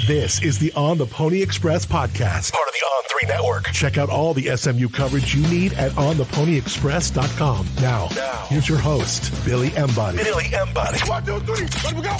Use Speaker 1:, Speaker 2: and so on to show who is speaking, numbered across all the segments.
Speaker 1: This is the On the Pony Express podcast, part of the On3 network. Check out all the SMU coverage you need at onthePonyExpress.com. Now, here's your host, Billy Embody. 1, 2, 3, let me go.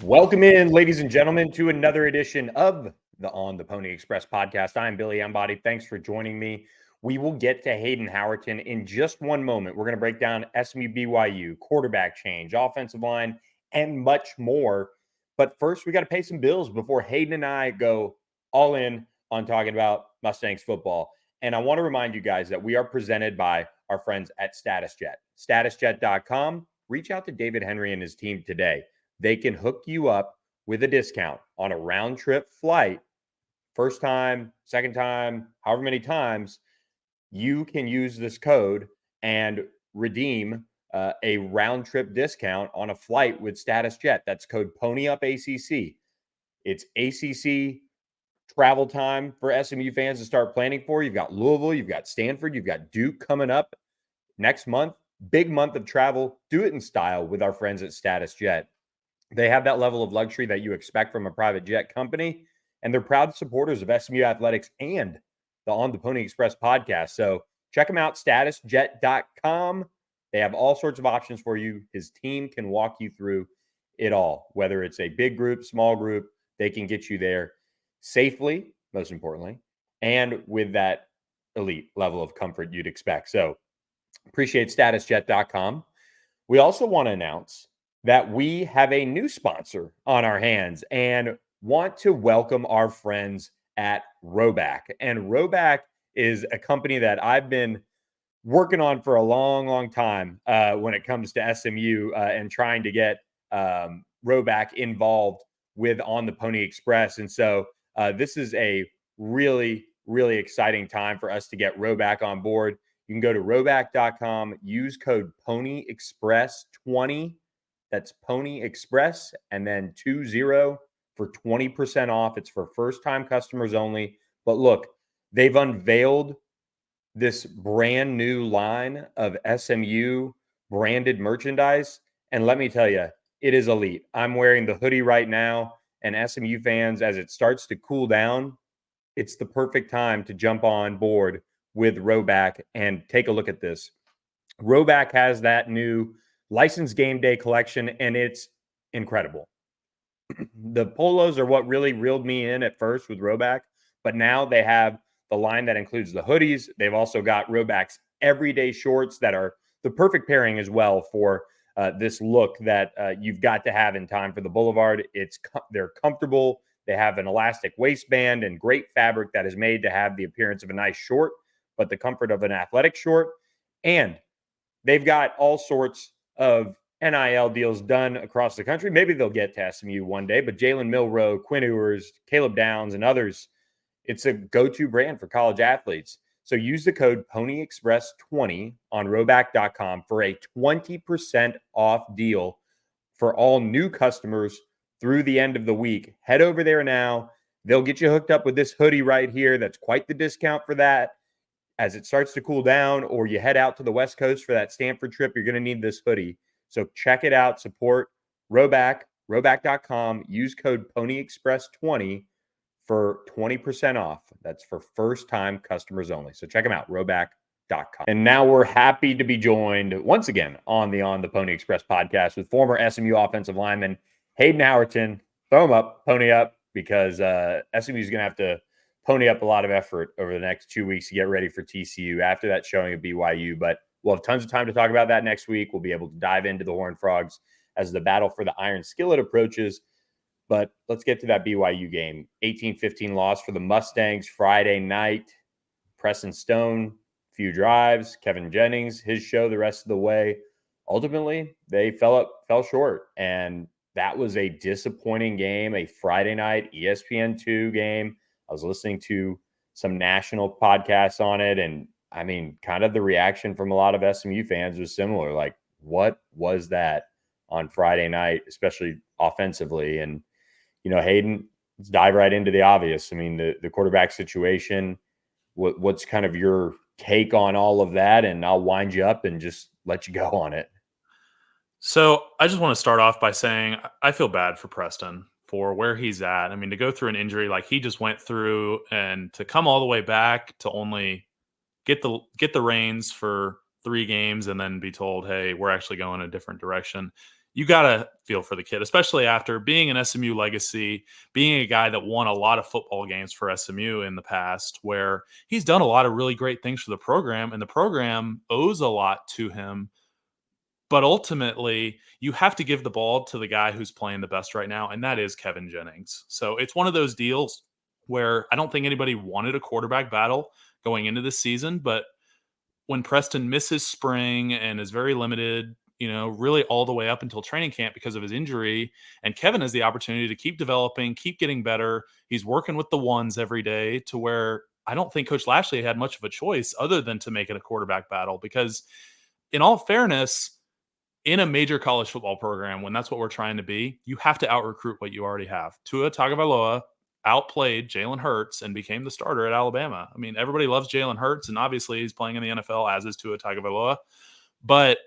Speaker 2: Welcome in, ladies and gentlemen, to another edition of the On the Pony Express podcast. I'm Billy Embody. Thanks for joining me. We will get to Hayden Howerton in just one moment. We're going to break down SMU BYU, quarterback change, offensive line, and much more. But first, we got to pay some bills before Hayden and I go all in on talking about Mustangs football. And I want to remind you guys that we are presented by our friends at StatusJet. StatusJet.com. Reach out to David Henry and his team today. They can hook you up with a discount on a round trip flight. First time, second time, however many times, you can use this code and redeem a round trip discount on a flight with StatusJet. That's code PonyUpACC. It's ACC travel time for SMU fans to start planning for. You've got Louisville, you've got Stanford, you've got Duke coming up next month. Big month of travel. Do it in style with our friends at StatusJet. They have that level of luxury that you expect from a private jet company, and they're proud supporters of SMU Athletics and the On the Pony Express podcast. So check them out, statusjet.com. They have all sorts of options for you. His team can walk you through it all, whether it's a big group, small group, they can get you there safely, most importantly, and with that elite level of comfort you'd expect. So appreciate statusjet.com. We also want to announce that we have a new sponsor on our hands and want to welcome our friends at Roback. And Roback is a company that I've been working on for a long, long time when it comes to SMU and trying to get Roback involved with On the Pony Express. And so this is a really, really exciting time for us to get Roback on board. You can go to roback.com, use code PonyExpress20. That's Pony Express and then 20 for 20% off. It's for first-time customers only. But look, they've unveiled this brand new line of SMU branded merchandise. And let me tell you, it is elite. I'm wearing the hoodie right now. And SMU fans, as it starts to cool down, it's the perfect time to jump on board with Roback and take a look at this. Roback has that new licensed game day collection, and it's incredible. The polos are what really reeled me in at first with Roback, but now they have the line that includes the hoodies. They've also got Roback's everyday shorts that are the perfect pairing as well for this look that you've got to have in time for the Boulevard. They're comfortable. They have an elastic waistband and great fabric that is made to have the appearance of a nice short, but the comfort of an athletic short. And they've got all sorts of NIL deals done across the country. Maybe they'll get to SMU one day, but Jalen Milroe, Quinn Ewers, Caleb Downs, and others, it's a go-to brand for college athletes. So use the code PonyExpress20 on roback.com for a 20% off deal for all new customers through the end of the week. Head over there now. They'll get you hooked up with this hoodie right here. That's quite the discount for that. As it starts to cool down or you head out to the West Coast for that Stanford trip, you're going to need this hoodie. So check it out. Support Roback, roback.com. Use code PonyExpress20 for 20% off. That's for first-time customers only. So check them out, roback.com. And now we're happy to be joined once again on the Pony Express podcast with former SMU offensive lineman Hayden Howerton. Throw him up, pony up, because SMU is going to have to pony up a lot of effort over the next 2 weeks to get ready for TCU after that showing of BYU. But we'll have tons of time to talk about that next week. We'll be able to dive into the Horned Frogs as the battle for the Iron Skillet approaches. But let's get to that BYU game. 18-15 loss for the Mustangs Friday night. Preston Stone, few drives. Kevin Jennings, his show the rest of the way. Ultimately, they fell short. And that was a disappointing game, a Friday night ESPN2 game. I was listening to some national podcasts on it, and I mean, kind of the reaction from a lot of SMU fans was similar. Like, what was that on Friday night, especially offensively? And, you know, Hayden, let's dive right into the obvious. I mean, the quarterback situation, what's kind of your take on all of that, and I'll wind you up and just let you go on it.
Speaker 3: So I just want to start off by saying I feel bad for Preston for where he's at. I mean, to go through an injury like he just went through and to come all the way back to only get the reins for 3 games and then be told, "Hey, we're actually going a different direction." You got to feel for the kid, especially after being an SMU legacy, being a guy that won a lot of football games for SMU in the past, where he's done a lot of really great things for the program, and the program owes a lot to him. But ultimately, you have to give the ball to the guy who's playing the best right now, and that is Kevin Jennings. So it's one of those deals where I don't think anybody wanted a quarterback battle going into this season, but when Preston misses spring and is very limited, really all the way up until training camp because of his injury, and Kevin has the opportunity to keep developing, keep getting better. He's working with the ones every day to where I don't think Coach Lashley had much of a choice other than to make it a quarterback battle because in all fairness, in a major college football program, when that's what we're trying to be, you have to out-recruit what you already have. Tua Tagovailoa outplayed Jalen Hurts and became the starter at Alabama. I mean, everybody loves Jalen Hurts, and obviously he's playing in the NFL, as is Tua Tagovailoa. But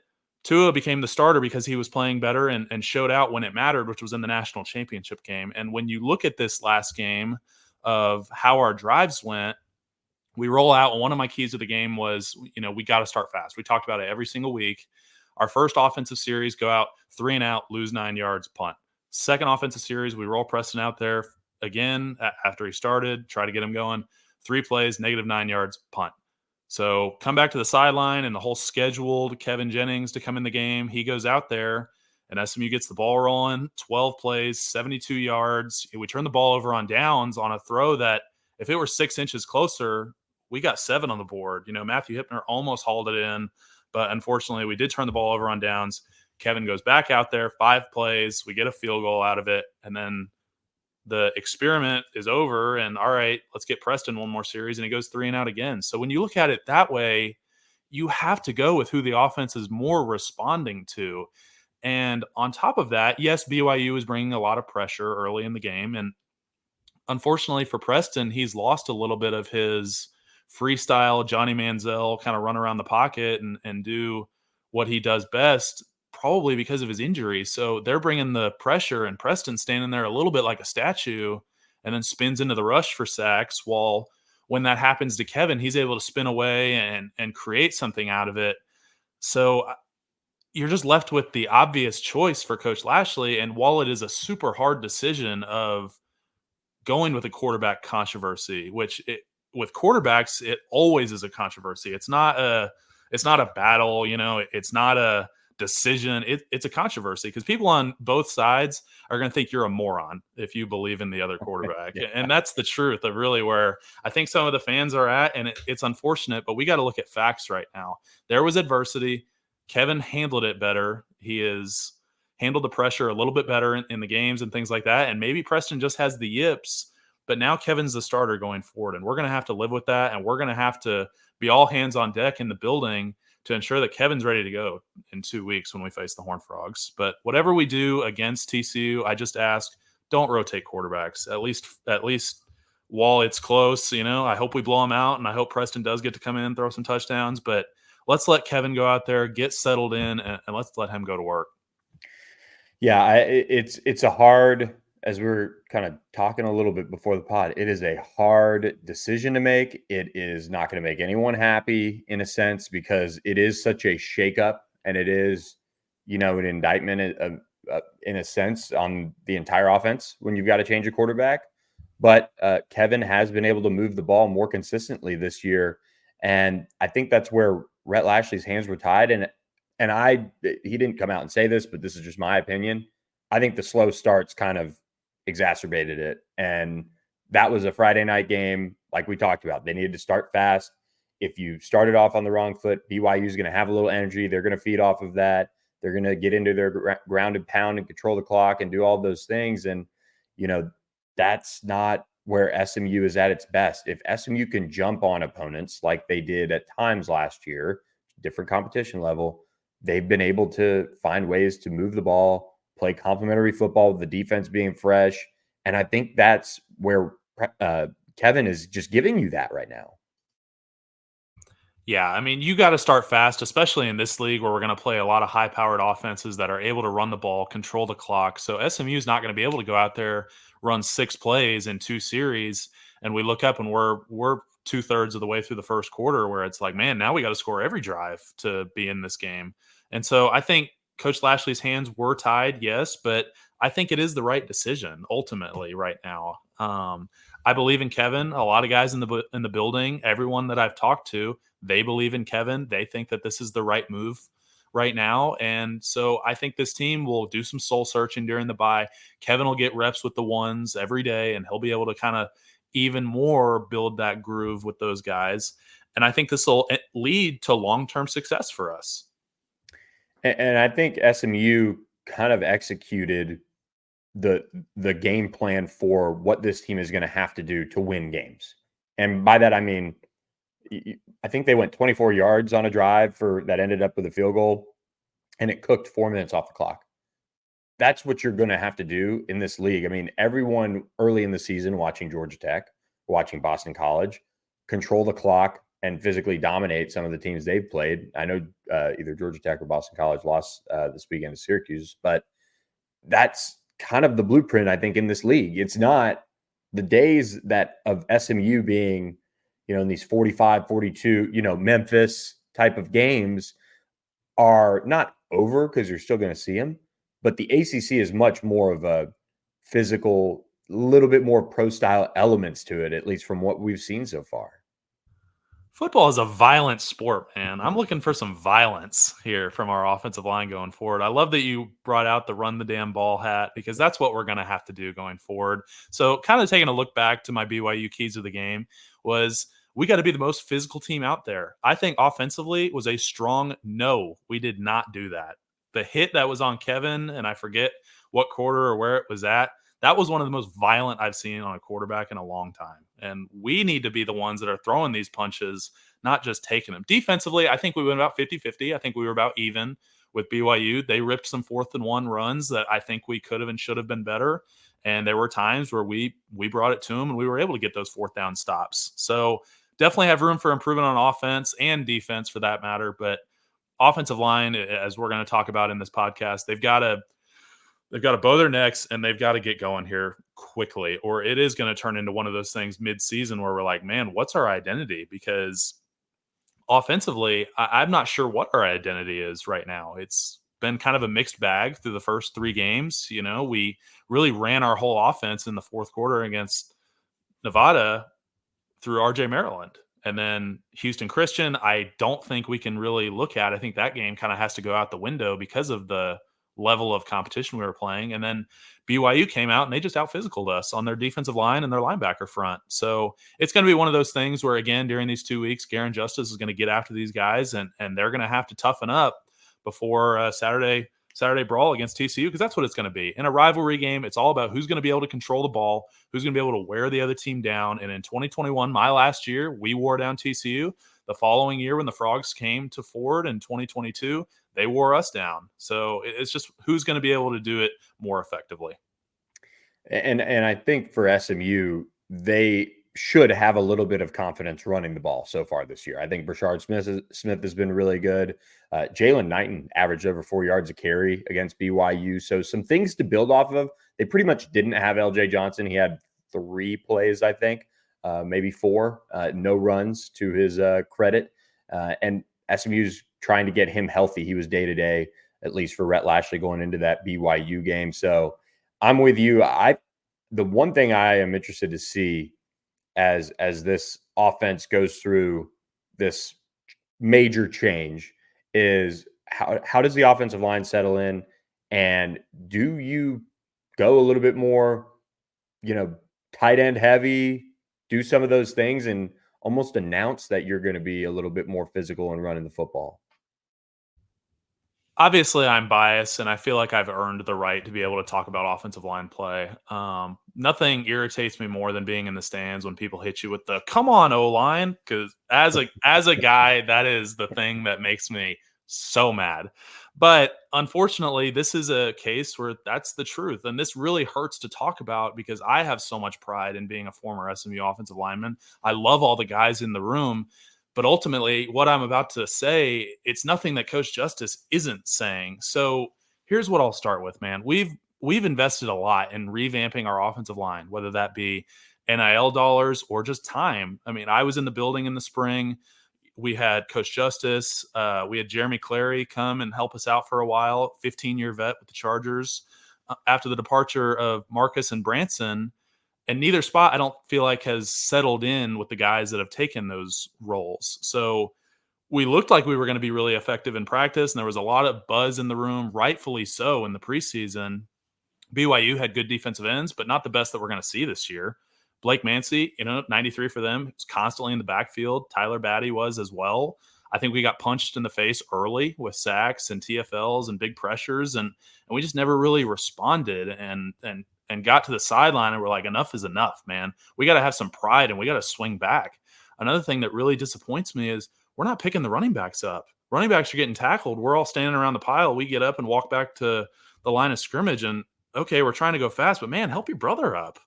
Speaker 3: Tua became the starter because he was playing better and showed out when it mattered, which was in the national championship game. And when you look at this last game of how our drives went, we roll out, and one of my keys of the game was, we got to start fast. We talked about it every single week. Our first offensive series, go out 3 and out, lose 9 yards, punt. Second offensive series, we roll Preston out there again after he started, try to get him going. 3 plays, -9 yards, punt. So come back to the sideline, and the whole scheduled Kevin Jennings to come in the game. He goes out there, and SMU gets the ball rolling, 12 plays, 72 yards. We turn the ball over on downs on a throw that if it were 6 inches closer, we got 7 on the board. Matthew Hipner almost hauled it in, but unfortunately we did turn the ball over on downs. Kevin goes back out there, 5 plays. We get a field goal out of it, and then the experiment is over, and all right, let's get Preston one more series, and he goes 3 and out again. So when you look at it that way, you have to go with who the offense is more responding to. And on top of that, yes, BYU is bringing a lot of pressure early in the game, and unfortunately for Preston, he's lost a little bit of his freestyle Johnny Manziel kind of run around the pocket and do what he does best, probably because of his injury. So they're bringing the pressure, and Preston standing there a little bit like a statue and then spins into the rush for sacks. While when that happens to Kevin, he's able to spin away and create something out of it. So you're just left with the obvious choice for Coach Lashley. And while it is a super hard decision of going with a quarterback controversy, with quarterbacks, it always is a controversy. It's not a battle, it's not a decision. It's a controversy because people on both sides are going to think you're a moron if you believe in the other quarterback. Yeah. And that's the truth of really where I think some of the fans are at. And it's unfortunate, but we got to look at facts right now. There was adversity. Kevin handled it better. He has handled the pressure a little bit better in the games and things like that. And maybe Preston just has the yips, but now Kevin's the starter going forward. And we're going to have to live with that. And we're going to have to be all hands on deck in the building to ensure that Kevin's ready to go in 2 weeks when we face the Horned Frogs. But whatever we do against TCU, I just ask, don't rotate quarterbacks, at least while it's close. I hope we blow them out, and I hope Preston does get to come in and throw some touchdowns. But let's let Kevin go out there, get settled in, and let's let him go to work.
Speaker 2: Yeah, it's a hard, as we were kind of talking a little bit before the pod, it is a hard decision to make. It is not going to make anyone happy in a sense because it is such a shakeup, and it is, an indictment in a sense on the entire offense when you've got to change a quarterback. But Kevin has been able to move the ball more consistently this year, and I think that's where Rhett Lashley's hands were tied. And he didn't come out and say this, but this is just my opinion. I think the slow starts kind of exacerbated it. And that was a Friday night game, like we talked about. They needed to start fast. If you started off on the wrong foot, BYU is going to have a little energy. They're going to feed off of that. They're going to get into their ground and pound and control the clock and do all those things. And, that's not where SMU is at its best. If SMU can jump on opponents like they did at times last year, different competition level, they've been able to find ways to move the ball, play complementary football with the defense being fresh. And I think that's where Kevin is just giving you that right now.
Speaker 3: Yeah, I mean, you got to start fast, especially in this league where we're going to play a lot of high-powered offenses that are able to run the ball, control the clock. So SMU is not going to be able to go out there, run 6 plays in 2 series, and we look up and we're 2/3 of the way through the first quarter, where it's like, man, now we got to score every drive to be in this game. And so I think Coach Lashley's hands were tied, yes, but I think it is the right decision ultimately right now. I believe in Kevin. A lot of guys in the building, everyone that I've talked to, they believe in Kevin. They think that this is the right move right now. And so I think this team will do some soul searching during the bye. Kevin will get reps with the ones every day, and he'll be able to kind of even more build that groove with those guys. And I think this will lead to long-term success for us.
Speaker 2: And I think SMU kind of executed the game plan for what this team is going to have to do to win games. And by that I mean, I think they went 24 yards on a drive that ended up with a field goal, and it cooked 4 minutes off the clock. That's what you're going to have to do in this league. I mean, everyone early in the season watching Georgia Tech, watching Boston College, control the clock and physically dominate some of the teams they've played. I know either Georgia Tech or Boston College lost this weekend to Syracuse, but that's kind of the blueprint, I think, in this league. It's not the days that of SMU being, in these 45, 42, Memphis type of games are not over, because you're still going to see them. But the ACC is much more of a physical, little bit more pro style elements to it, at least from what we've seen so far.
Speaker 3: Football is a violent sport, man. I'm looking for some violence here from our offensive line going forward. I love that you brought out the run the damn ball hat, because that's what we're going to have to do going forward. So kind of taking a look back to my BYU keys of the game was we got to be the most physical team out there. I think offensively was a strong no. We did not do that. The hit that was on Kevin, and I forget what quarter or where it was at, that was one of the most violent I've seen on a quarterback in a long time. And we need to be the ones that are throwing these punches, not just taking them. Defensively, I think we went about 50-50. I think we were about even with BYU. They ripped some 4th and 1 runs that I think we could have and should have been better. And there were times where we brought it to them and we were able to get those 4th down stops. So definitely have room for improvement on offense and defense for that matter. But offensive line, as we're going to talk about in this podcast, they've got to bow their necks and they've got to get going here quickly, or it is going to turn into one of those things mid-season where we're like, man, what's our identity? Because offensively, I'm not sure what our identity is right now. It's been kind of a mixed bag through the first 3 games. We really ran our whole offense in the 4th quarter against Nevada through RJ Maryland. And then Houston Christian, I don't think we can really look at. I think that game kind of has to go out the window because of the level of competition we were playing. And then BYU came out and they just out-physicaled us on their defensive line and their linebacker front. So it's going to be one of those things where, again, during these 2 weeks, Garen Justice is going to get after these guys, and they're going to have to toughen up before Saturday brawl against TCU, because that's what it's going to be. In a rivalry game, it's all about who's going to be able to control the ball, who's going to be able to wear the other team down. And in 2021, my last year, we wore down TCU. The following year, when the Frogs came to Ford in 2022, they wore us down. So it's just who's going to be able to do it more effectively.
Speaker 2: And I think for SMU, they should have a little bit of confidence running the ball so far this year. I think Brashard Smith has been really good. Jalen Knighton averaged over 4 yards a carry against BYU. So some things to build off of. They pretty much didn't have LJ Johnson. He had 3 plays, I think, maybe 4, no runs to his credit. And SMU's trying to get him healthy. He was day-to-day, at least for Rhett Lashley going into that BYU game. So I'm with you. The one thing I am interested to see as this offense goes through this major change is how does the offensive line settle in, and do you go a little bit more, tight end heavy, do some of those things and almost announce that you're going to be a little bit more physical and running the football?
Speaker 3: Obviously, I'm biased, and I feel like I've earned the right to be able to talk about offensive line play. Nothing irritates me more than being in the stands when people hit you with the "come on, O-line," because as a guy, that is the thing that makes me so mad. But unfortunately, this is a case where that's the truth, and this really hurts to talk about because I have so much pride in being a former SMU offensive lineman. I love all the guys in the room. But ultimately, what I'm about to say, it's nothing that Coach Justice isn't saying. So here's what I'll start with, man. We've invested a lot in revamping our offensive line, whether that be NIL dollars or just time. I mean, I was in the building in the spring. We had Coach Justice. We had Jeremy Clary come and help us out for a while, 15-year vet with the Chargers. After the departure of Marcus and Branson, and neither spot I don't feel like has settled in with the guys that have taken those roles. So we looked like we were going to be really effective in practice, and there was a lot of buzz in the room, rightfully so, in the preseason. BYU had good defensive ends, but not the best that we're going to see this year. Blake Mancy, 93 for them. He was constantly in the backfield. Tyler Batty was as well. I think we got punched in the face early with sacks and TFLs and big pressures, and we just never really responded and got to the sideline, and we're like, enough is enough, man. We got to have some pride, and we got to swing back. Another thing that really disappoints me is we're not picking the running backs up. Running backs are getting tackled. We're all standing around the pile. We get up and walk back to the line of scrimmage, and okay, we're trying to go fast, but man, help your brother up.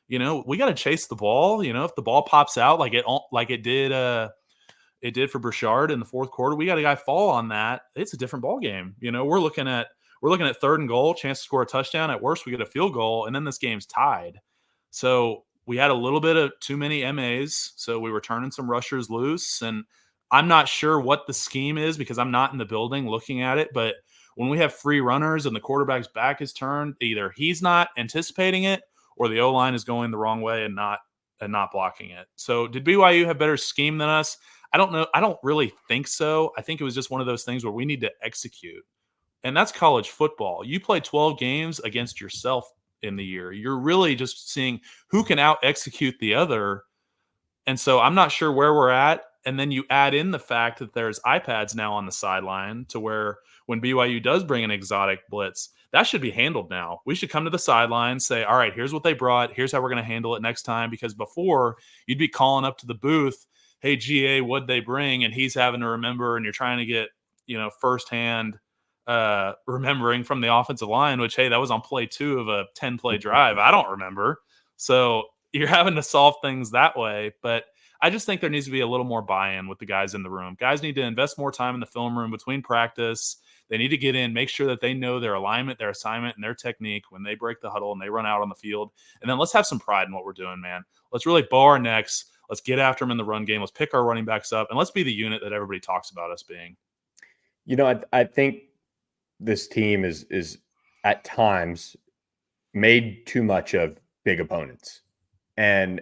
Speaker 3: We got to chase the ball. If the ball pops out like it did for Burchard in the fourth quarter, we got a guy fall on that. It's a different ball game. We're looking at 3rd and goal, chance to score a touchdown. At worst, we get a field goal, and then this game's tied. So we had a little bit of too many MAs, so we were turning some rushers loose. And I'm not sure what the scheme is because I'm not in the building looking at it. But when we have free runners and the quarterback's back is turned, either he's not anticipating it or the O-line is going the wrong way and not blocking it. So did BYU have better scheme than us? I don't know. I don't really think so. I think it was just one of those things where we need to execute. And that's college football. You play 12 games against yourself in the year. You're really just seeing who can out-execute the other. And so I'm not sure where we're at. And then you add in the fact that there's iPads now on the sideline to where when BYU does bring an exotic blitz, that should be handled now. We should come to the sideline, say, all right, here's what they brought. Here's how we're going to handle it next time. Because before, you'd be calling up to the booth, hey, GA, what'd they bring? And he's having to remember, and you're trying to get, firsthand remembering from the offensive line, which, hey, that was on play 2 of a 10-play drive. I don't remember. So you're having to solve things that way. But I just think there needs to be a little more buy-in with the guys in the room. Guys need to invest more time in the film room between practice. They need to get in, make sure that they know their alignment, their assignment, and their technique when they break the huddle and they run out on the field. And then let's have some pride in what we're doing, man. Let's really bow our necks. Let's get after them in the run game. Let's pick our running backs up, and let's be the unit that everybody talks about us being.
Speaker 2: I think this team is at times made too much of big opponents, and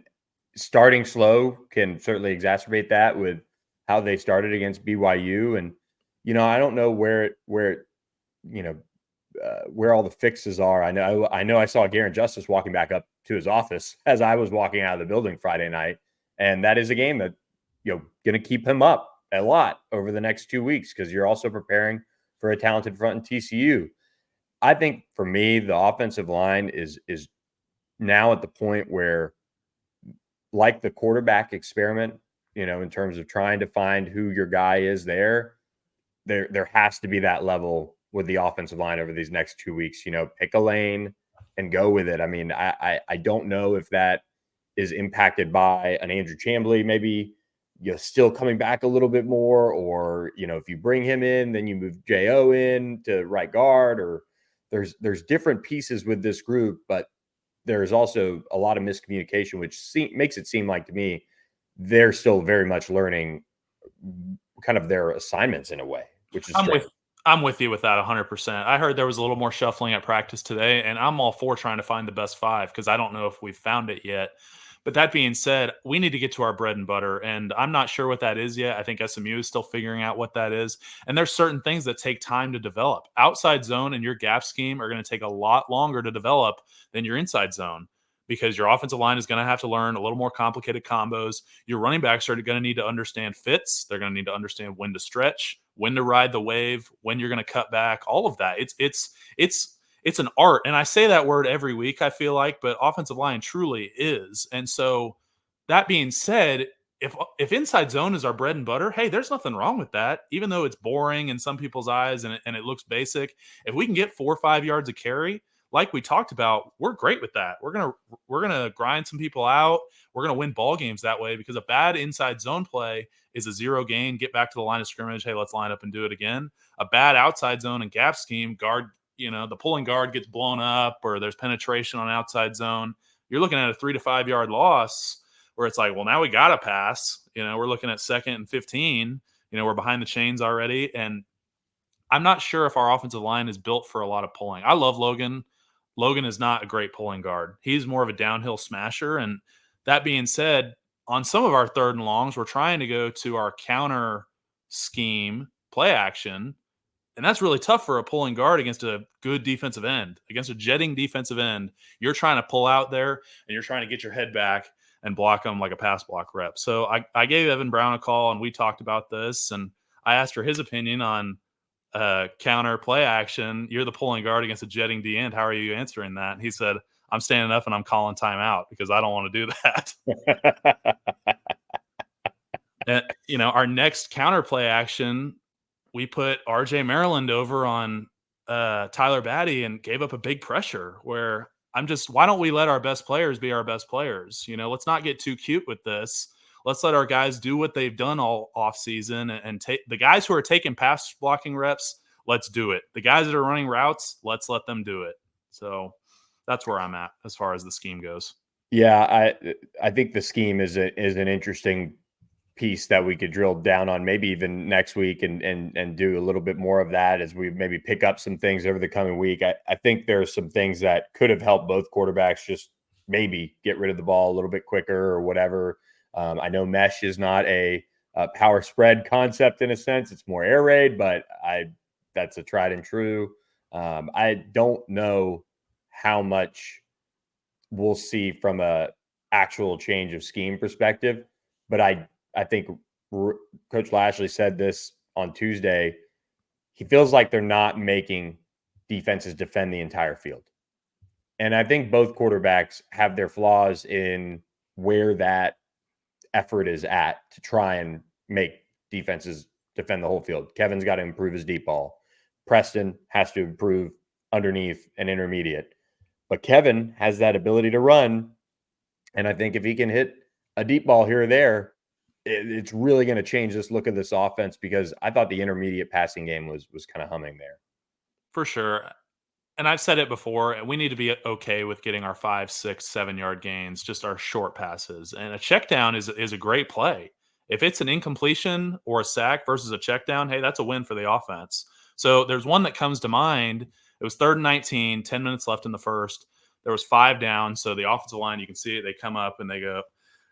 Speaker 2: starting slow can certainly exacerbate that with how they started against BYU. And, I don't know where all the fixes are. I know I saw Garen Justice walking back up to his office as I was walking out of the building Friday night. And that is a game that, going to keep him up a lot over the next 2 weeks because you're also preparing for a talented front in TCU. I think for me, the offensive line is now at the point where, like the quarterback experiment, in terms of trying to find who your guy is there has to be that level with the offensive line over these next 2 weeks. Pick a lane and go with it. I mean, I don't know if that is impacted by an Andrew Chamblee maybe still coming back a little bit more, or if you bring him in, then you move J.O. in to right guard, or there's different pieces with this group, but there's also a lot of miscommunication, which makes it seem like to me they're still very much learning kind of their assignments in a way, which is
Speaker 3: I'm with you with that 100%. I heard there was a little more shuffling at practice today, and I'm all for trying to find the best 5 because I don't know if we've found it yet. But that being said, we need to get to our bread and butter, and I'm not sure what that is yet. I think SMU is still figuring out what that is, and there's certain things that take time to develop. Outside zone and your gap scheme are going to take a lot longer to develop than your inside zone because your offensive line is going to have to learn a little more complicated combos. Your running backs are going to need to understand fits. They're going to need to understand when to stretch, when to ride the wave, when you're going to cut back, all of that. It's an art. And I say that word every week, I feel like, but offensive line truly is. And so that being said, if inside zone is our bread and butter, hey, there's nothing wrong with that. Even though it's boring in some people's eyes and it looks basic, if we can get 4 or 5 yards of carry, like we talked about, we're great with that. We're gonna grind some people out. we're going to win ball games that way, because a bad inside zone play is a zero gain, get back to the line of scrimmage. Hey, let's line up and do it again. A bad outside zone and gap scheme, guard, the pulling guard gets blown up, or there's penetration on outside zone. You're looking at a 3 to 5 yard loss where it's like, well, now we got to pass. We're looking at 2nd and 15. We're behind the chains already. And I'm not sure if our offensive line is built for a lot of pulling. I love Logan. Logan is not a great pulling guard. He's more of a downhill smasher. And that being said, on some of our 3rd and longs, we're trying to go to our counter scheme, play action. And that's really tough for a pulling guard against a good defensive end, against a jetting defensive end. You're trying to pull out there and you're trying to get your head back and block them like a pass block rep. So I gave Evan Brown a call and we talked about this, and I asked for his opinion on counter play action. You're the pulling guard against a jetting D end. How are you answering that? And he said, I'm standing up and I'm calling timeout because I don't want to do that. And, our next counter play action, we put RJ Maryland over on Tyler Batty and gave up a big pressure where why don't we let our best players be our best players? Let's not get too cute with this. Let's let our guys do what they've done all off season and take the guys who are taking pass blocking reps. Let's do it. The guys that are running routes, let's let them do it. So that's where I'm at as far as the scheme goes.
Speaker 2: Yeah, I think the scheme is an interesting piece that we could drill down on maybe even next week and do a little bit more of that as we maybe pick up some things over the coming week. I think there are some things that could have helped both quarterbacks just maybe get rid of the ball a little bit quicker or whatever. I know mesh is not a power spread concept in a sense. It's more air raid, but that's a tried and true. I don't know how much we'll see from a actual change of scheme perspective, but I think Coach Lashley said this on Tuesday. He feels like they're not making defenses defend the entire field. And I think both quarterbacks have their flaws in where that effort is at to try and make defenses defend the whole field. Kevin's got to improve his deep ball. Preston has to improve underneath and intermediate. But Kevin has that ability to run. And I think if he can hit a deep ball here or there, it's really going to change this look of this offense, because I thought the intermediate passing game was kind of humming there.
Speaker 3: For sure. And I've said it before, we need to be okay with getting our 5, 6, 7 yard gains, just our short passes. And a check down is a great play. If it's an incompletion or a sack versus a check down, hey, that's a win for the offense. So there's one that comes to mind. It was 3rd and 19, 10 minutes left in the first. There was 5 down. So the offensive line, you can see it, they come up and they go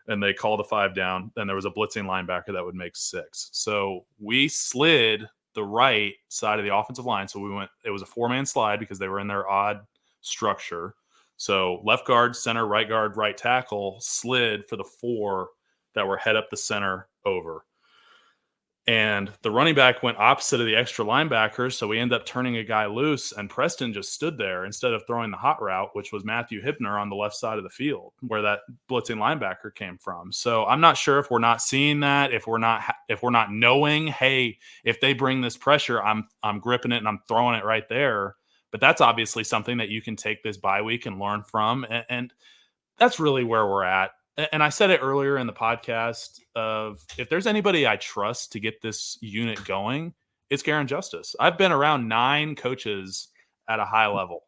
Speaker 3: and they call the 5 down. Then there was a blitzing linebacker that would make 6. So we slid the right side of the offensive line. So it was a 4-man slide because they were in their odd structure. So left guard, center, right tackle slid for the 4 that were head up the center over. And the running back went opposite of the extra linebackers. So we ended up turning a guy loose, and Preston just stood there instead of throwing the hot route, which was Matthew Hipner on the left side of the field where that blitzing linebacker came from. So I'm not sure if we're not seeing that, if we're not knowing, hey, if they bring this pressure, I'm gripping it and I'm throwing it right there. But that's obviously something that you can take this bye week and learn from. And that's really where we're at. And I said it earlier in the podcast of if there's anybody I trust to get this unit going, it's Garen Justice. I've been around 9 coaches at a high level.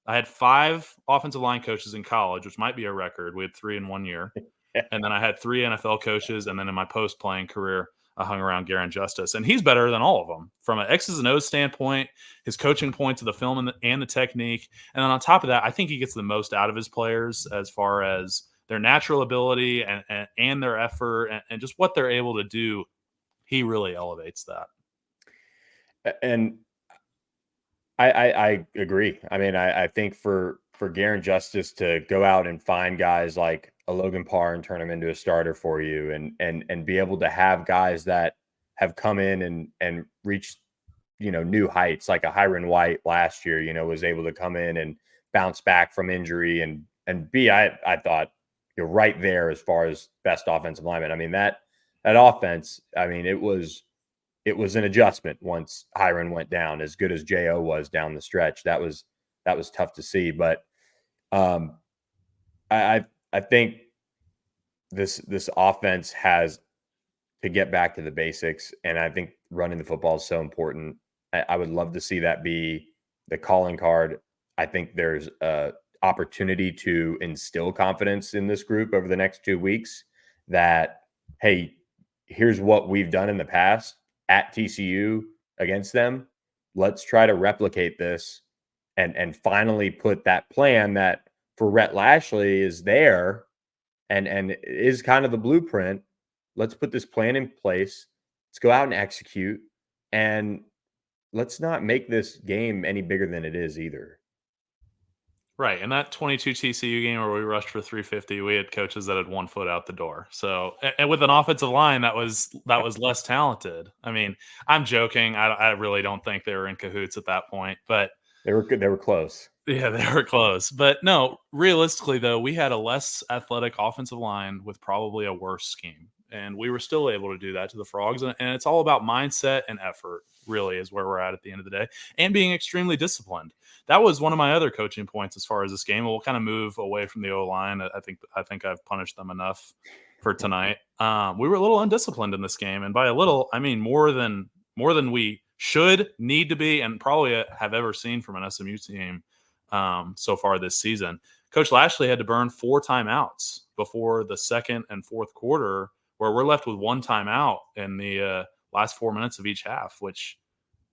Speaker 3: I had 5 offensive line coaches in college, which might be a record. We had 3 in 1 year. And then I had 3 NFL coaches. And then in my post-playing career, I hung around Garen Justice. And he's better than all of them from an X's and O's standpoint, his coaching points of the film and the technique. And then on top of that, I think he gets the most out of his players as far as their natural ability and their effort and just what they're able to do. He really elevates that.
Speaker 2: And I agree. I mean, I think for Garen Justice to go out and find guys like a Logan Parr and turn him into a starter for you and be able to have guys that have come in and reached, new heights, like a Hiron White last year, was able to come in and bounce back from injury and I thought, you're right there as far as best offensive lineman. I mean, that offense, I mean, it was an adjustment once Hiron went down, as good as J.O. was down the stretch. That was tough to see. But I think this offense has to get back to the basics, and I think running the football is so important. I would love to see that be the calling card. I think there's a opportunity to instill confidence in this group over the next 2 weeks that, hey, here's what we've done in the past at TCU against them. Let's try to replicate this and finally put that plan that for Rhett Lashley is there and is kind of the blueprint. Let's put this plan in place. Let's go out and execute. And let's not make this game any bigger than it is either.
Speaker 3: Right. In that 22 TCU game where we rushed for 350, we had coaches that had 1 foot out the door. So, and with an offensive line that was less talented. I mean, I'm joking. I really don't think they were in cahoots at that point, but
Speaker 2: They were good. They were close.
Speaker 3: yeah, they were close. But no, realistically though, we had a less athletic offensive line with probably a worse scheme. And we were still able to do that to the Frogs. And it's all about mindset and effort, really, is where we're at the end of the day, and being extremely disciplined. That was one of my other coaching points as far as this game. We'll kind of move away from the O-line. I think I've punished them enough for tonight. We were a little undisciplined in this game. And by a little, I mean more than we should, need to be, and probably have ever seen from an SMU team so far this season. Coach Lashley had to burn 4 timeouts before the second and fourth quarter, where we're left with 1 timeout in the last 4 minutes of each half, which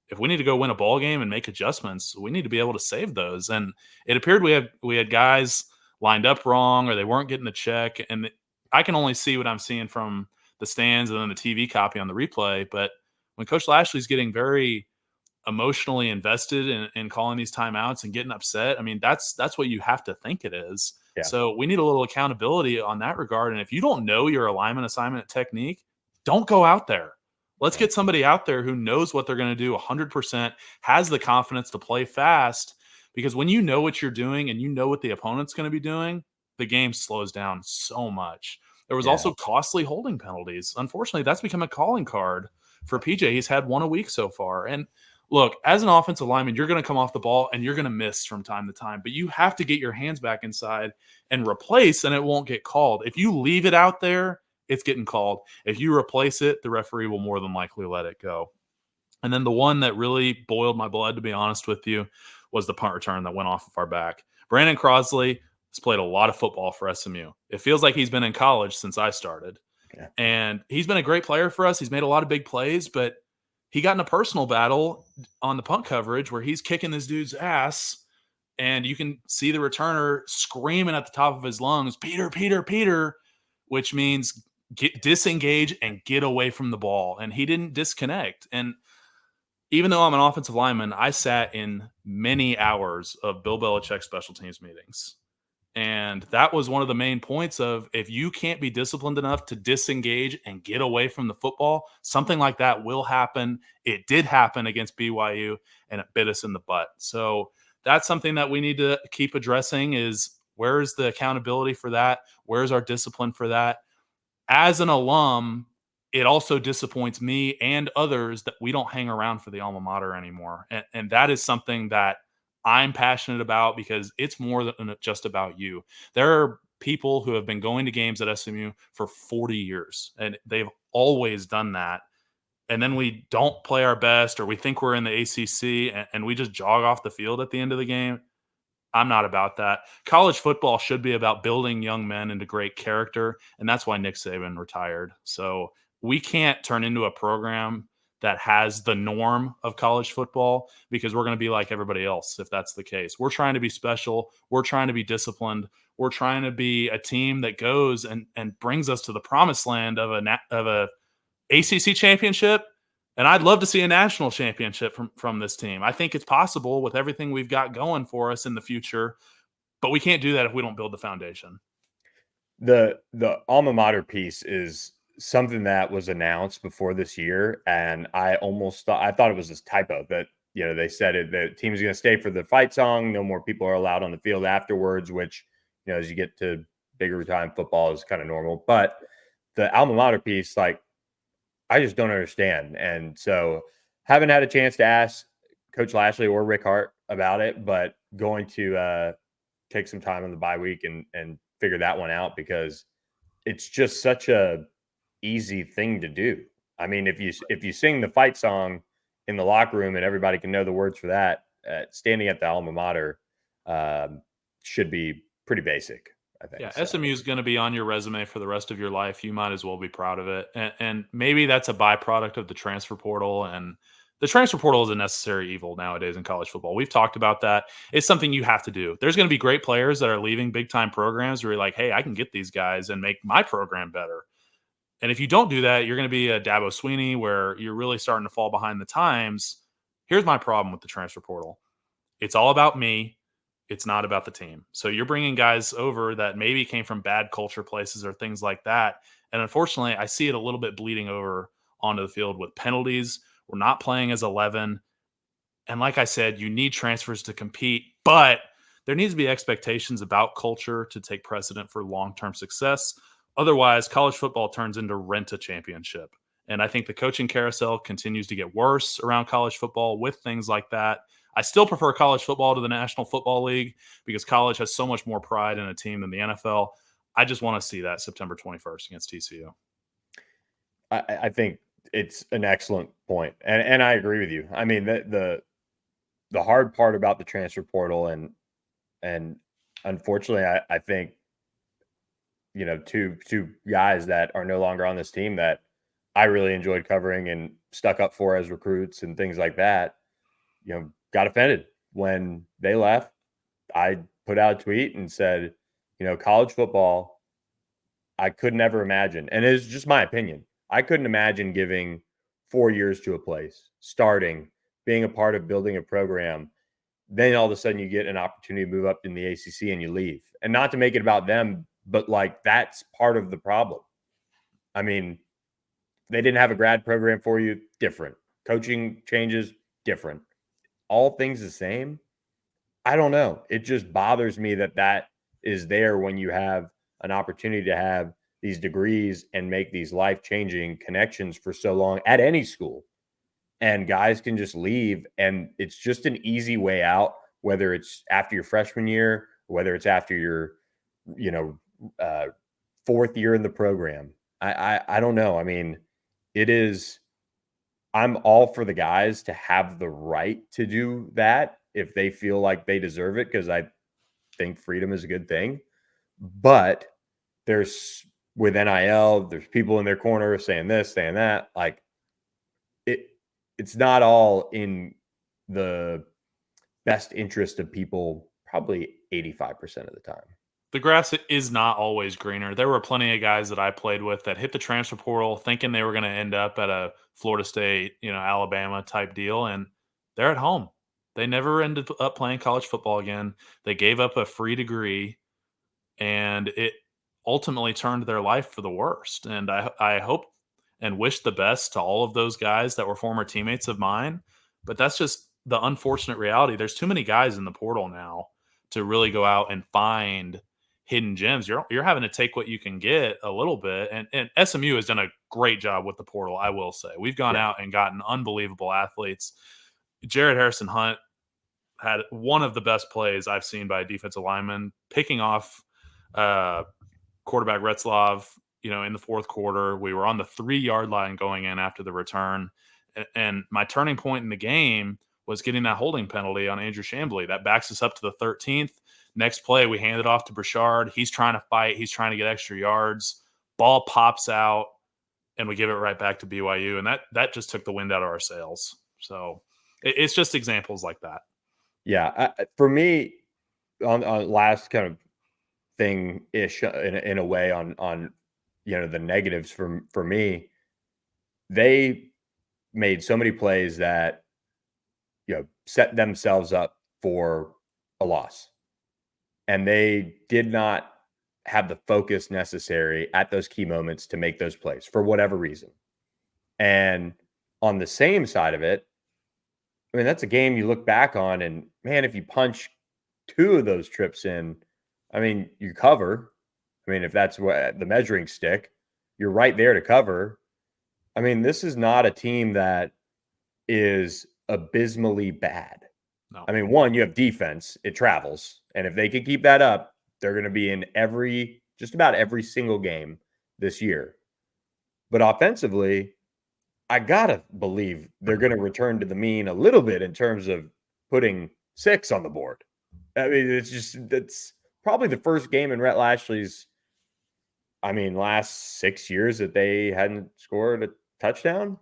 Speaker 3: if we need to go win a ball game and make adjustments, we need to be able to save those. And it appeared we had guys lined up wrong, or they weren't getting the check. And I can only see what I'm seeing from the stands and then the TV copy on the replay. But when Coach Lashley's getting very emotionally invested in calling these timeouts and getting upset, I mean, that's what you have to think it is.
Speaker 2: Yeah.
Speaker 3: So we need a little accountability on that regard. And if you don't know your alignment, assignment, technique, don't go out there. Let's get somebody out there who knows what they're going to do 100%, has the confidence to play fast, because when you know what you're doing and you know what the opponent's going to be doing, the game slows down so much. There was also costly holding penalties. Unfortunately, that's become a calling card for PJ. He's had 1 a week so far. And look, as an offensive lineman, you're going to come off the ball and you're going to miss from time to time, but you have to get your hands back inside and replace, and it won't get called. If you leave it out there, it's getting called. If you replace it, the referee will more than likely let it go. And then the one that really boiled my blood, to be honest with you, was the punt return that went off of our back. Brandon Crosley has played a lot of football for SMU. It feels like he's been in college since I started.
Speaker 2: Yeah.
Speaker 3: And he's been a great player for us. He's made a lot of big plays, but he got in a personal battle on the punt coverage where he's kicking this dude's ass, and you can see the returner screaming at the top of his lungs, "Peter, Peter, Peter," which means disengage and get away from the ball. And he didn't disconnect. And even though I'm an offensive lineman, I sat in many hours of Bill Belichick special teams meetings. And that was one of the main points of, if you can't be disciplined enough to disengage and get away from the football, something like that will happen. It did happen against BYU, and it bit us in the butt. So that's something that we need to keep addressing, is where's the accountability for that? Where's our discipline for that? As an alum, it also disappoints me and others that we don't hang around for the alma mater anymore. And that is something that I'm passionate about, because it's more than just about you. There are people who have been going to games at SMU for 40 years, and they've always done that. And then we don't play our best, or we think we're in the ACC, and we just jog off the field at the end of the game. I'm not about that. College football should be about building young men into great character, and that's why Nick Saban retired. So we can't turn into a program that has the norm of college football, because we're going to be like everybody else if that's the case. We're trying to be special. We're trying to be disciplined. We're trying to be a team that goes and brings us to the promised land of a ACC championship. And I'd love to see a national championship from this team. I think it's possible with everything we've got going for us in the future, but we can't do that if we don't build the foundation.
Speaker 2: The alma mater piece is something that was announced before this year, and I thought it was this typo that, they said the team's going to stay for the fight song. No more people are allowed on the field afterwards, which, as you get to bigger time football, is kind of normal. But the alma mater piece, like, I just don't understand. And so haven't had a chance to ask Coach Lashley or Rick Hart about it, but going to take some time on the bye week and figure that one out, because it's just such a easy thing to do. I mean, if you sing the fight song in the locker room and everybody can know the words for that, standing at the alma mater should be pretty basic, I think.
Speaker 3: Yeah,
Speaker 2: So.
Speaker 3: SMU is going to be on your resume for the rest of your life. You might as well be proud of it. And maybe that's a byproduct of the transfer portal. And the transfer portal is a necessary evil nowadays in college football. We've talked about that. It's something you have to do. There's going to be great players that are leaving big time programs where you're like, hey, I can get these guys and make my program better. And if you don't do that, you're going to be a Dabo Sweeney where you're really starting to fall behind the times. Here's my problem with the transfer portal. It's all about me. It's not about the team. So you're bringing guys over that maybe came from bad culture places or things like that. And unfortunately, I see it a little bit bleeding over onto the field with penalties. We're not playing as 11. And like I said, you need transfers to compete, but there needs to be expectations about culture to take precedent for long-term success. Otherwise, college football turns into rent a championship. And I think the coaching carousel continues to get worse around college football with things like that. I still prefer college football to the National Football League because college has so much more pride in a team than the NFL. I just want to see that September 21st against TCU.
Speaker 2: I think it's an excellent point, and I agree with you. I mean, the hard part about the transfer portal, and unfortunately, I think two guys that are no longer on this team that I really enjoyed covering and stuck up for as recruits and things like that, got offended when they left. I put out a tweet and said, college football, I could never imagine, and it's just my opinion, I couldn't imagine giving 4 years to a place, starting, being a part of building a program. Then all of a sudden you get an opportunity to move up in the ACC and you leave. And not to make it about them, but that's part of the problem. I mean, they didn't have a grad program for you, different. Coaching changes, different. All things the same. I don't know. It just bothers me that is there when you have an opportunity to have these degrees and make these life-changing connections for so long at any school. And guys can just leave, and it's just an easy way out, whether it's after your freshman year, or whether it's after your, fourth year in the program. I don't know. I mean, I'm all for the guys to have the right to do that if they feel like they deserve it, because I think freedom is a good thing. But with NIL, there's people in their corner saying this, saying that. It's not all in the best interest of people, probably 85% of the time.
Speaker 3: The grass is not always greener. There were plenty of guys that I played with that hit the transfer portal thinking they were going to end up at a Florida State, Alabama type deal, and they're at home. They never ended up playing college football again. They gave up a free degree, and it ultimately turned their life for the worst. And I hope and wish the best to all of those guys that were former teammates of mine. But that's just the unfortunate reality. There's too many guys in the portal now to really go out and find hidden gems. You're having to take what you can get a little bit. And SMU has done a great job with the portal, I will say. We've gone out and gotten unbelievable athletes. Jared Harrison Hunt had one of the best plays I've seen by a defensive lineman, picking off quarterback Retzlaff, in the fourth quarter. We were on the 3-yard line going in after the return. And my turning point in the game was getting that holding penalty on Andrew Chambly. That backs us up to the 13th. Next play, we hand it off to Brashard. He's trying to fight. He's trying to get extra yards. Ball pops out, and we give it right back to BYU. And that just took the wind out of our sails. So it's just examples like that.
Speaker 2: Yeah. For me, on last kind of thing-ish in a way on the negatives for me, they made so many plays that set themselves up for a loss, and they did not have the focus necessary at those key moments to make those plays for whatever reason. And on the same side of it, I mean, that's a game you look back on, and man, if you punch 2 of those trips in, I mean, you cover. I mean, if that's what the measuring stick, you're right there to cover. I mean, this is not a team that is abysmally bad.
Speaker 3: No.
Speaker 2: I mean, one, you have defense, it travels. And if they can keep that up, they're going to be in just about every single game this year. But offensively, I got to believe they're going to return to the mean a little bit in terms of putting 6 on the board. I mean, that's probably the first game in Rhett Lashley's, last 6 years that they hadn't scored a touchdown.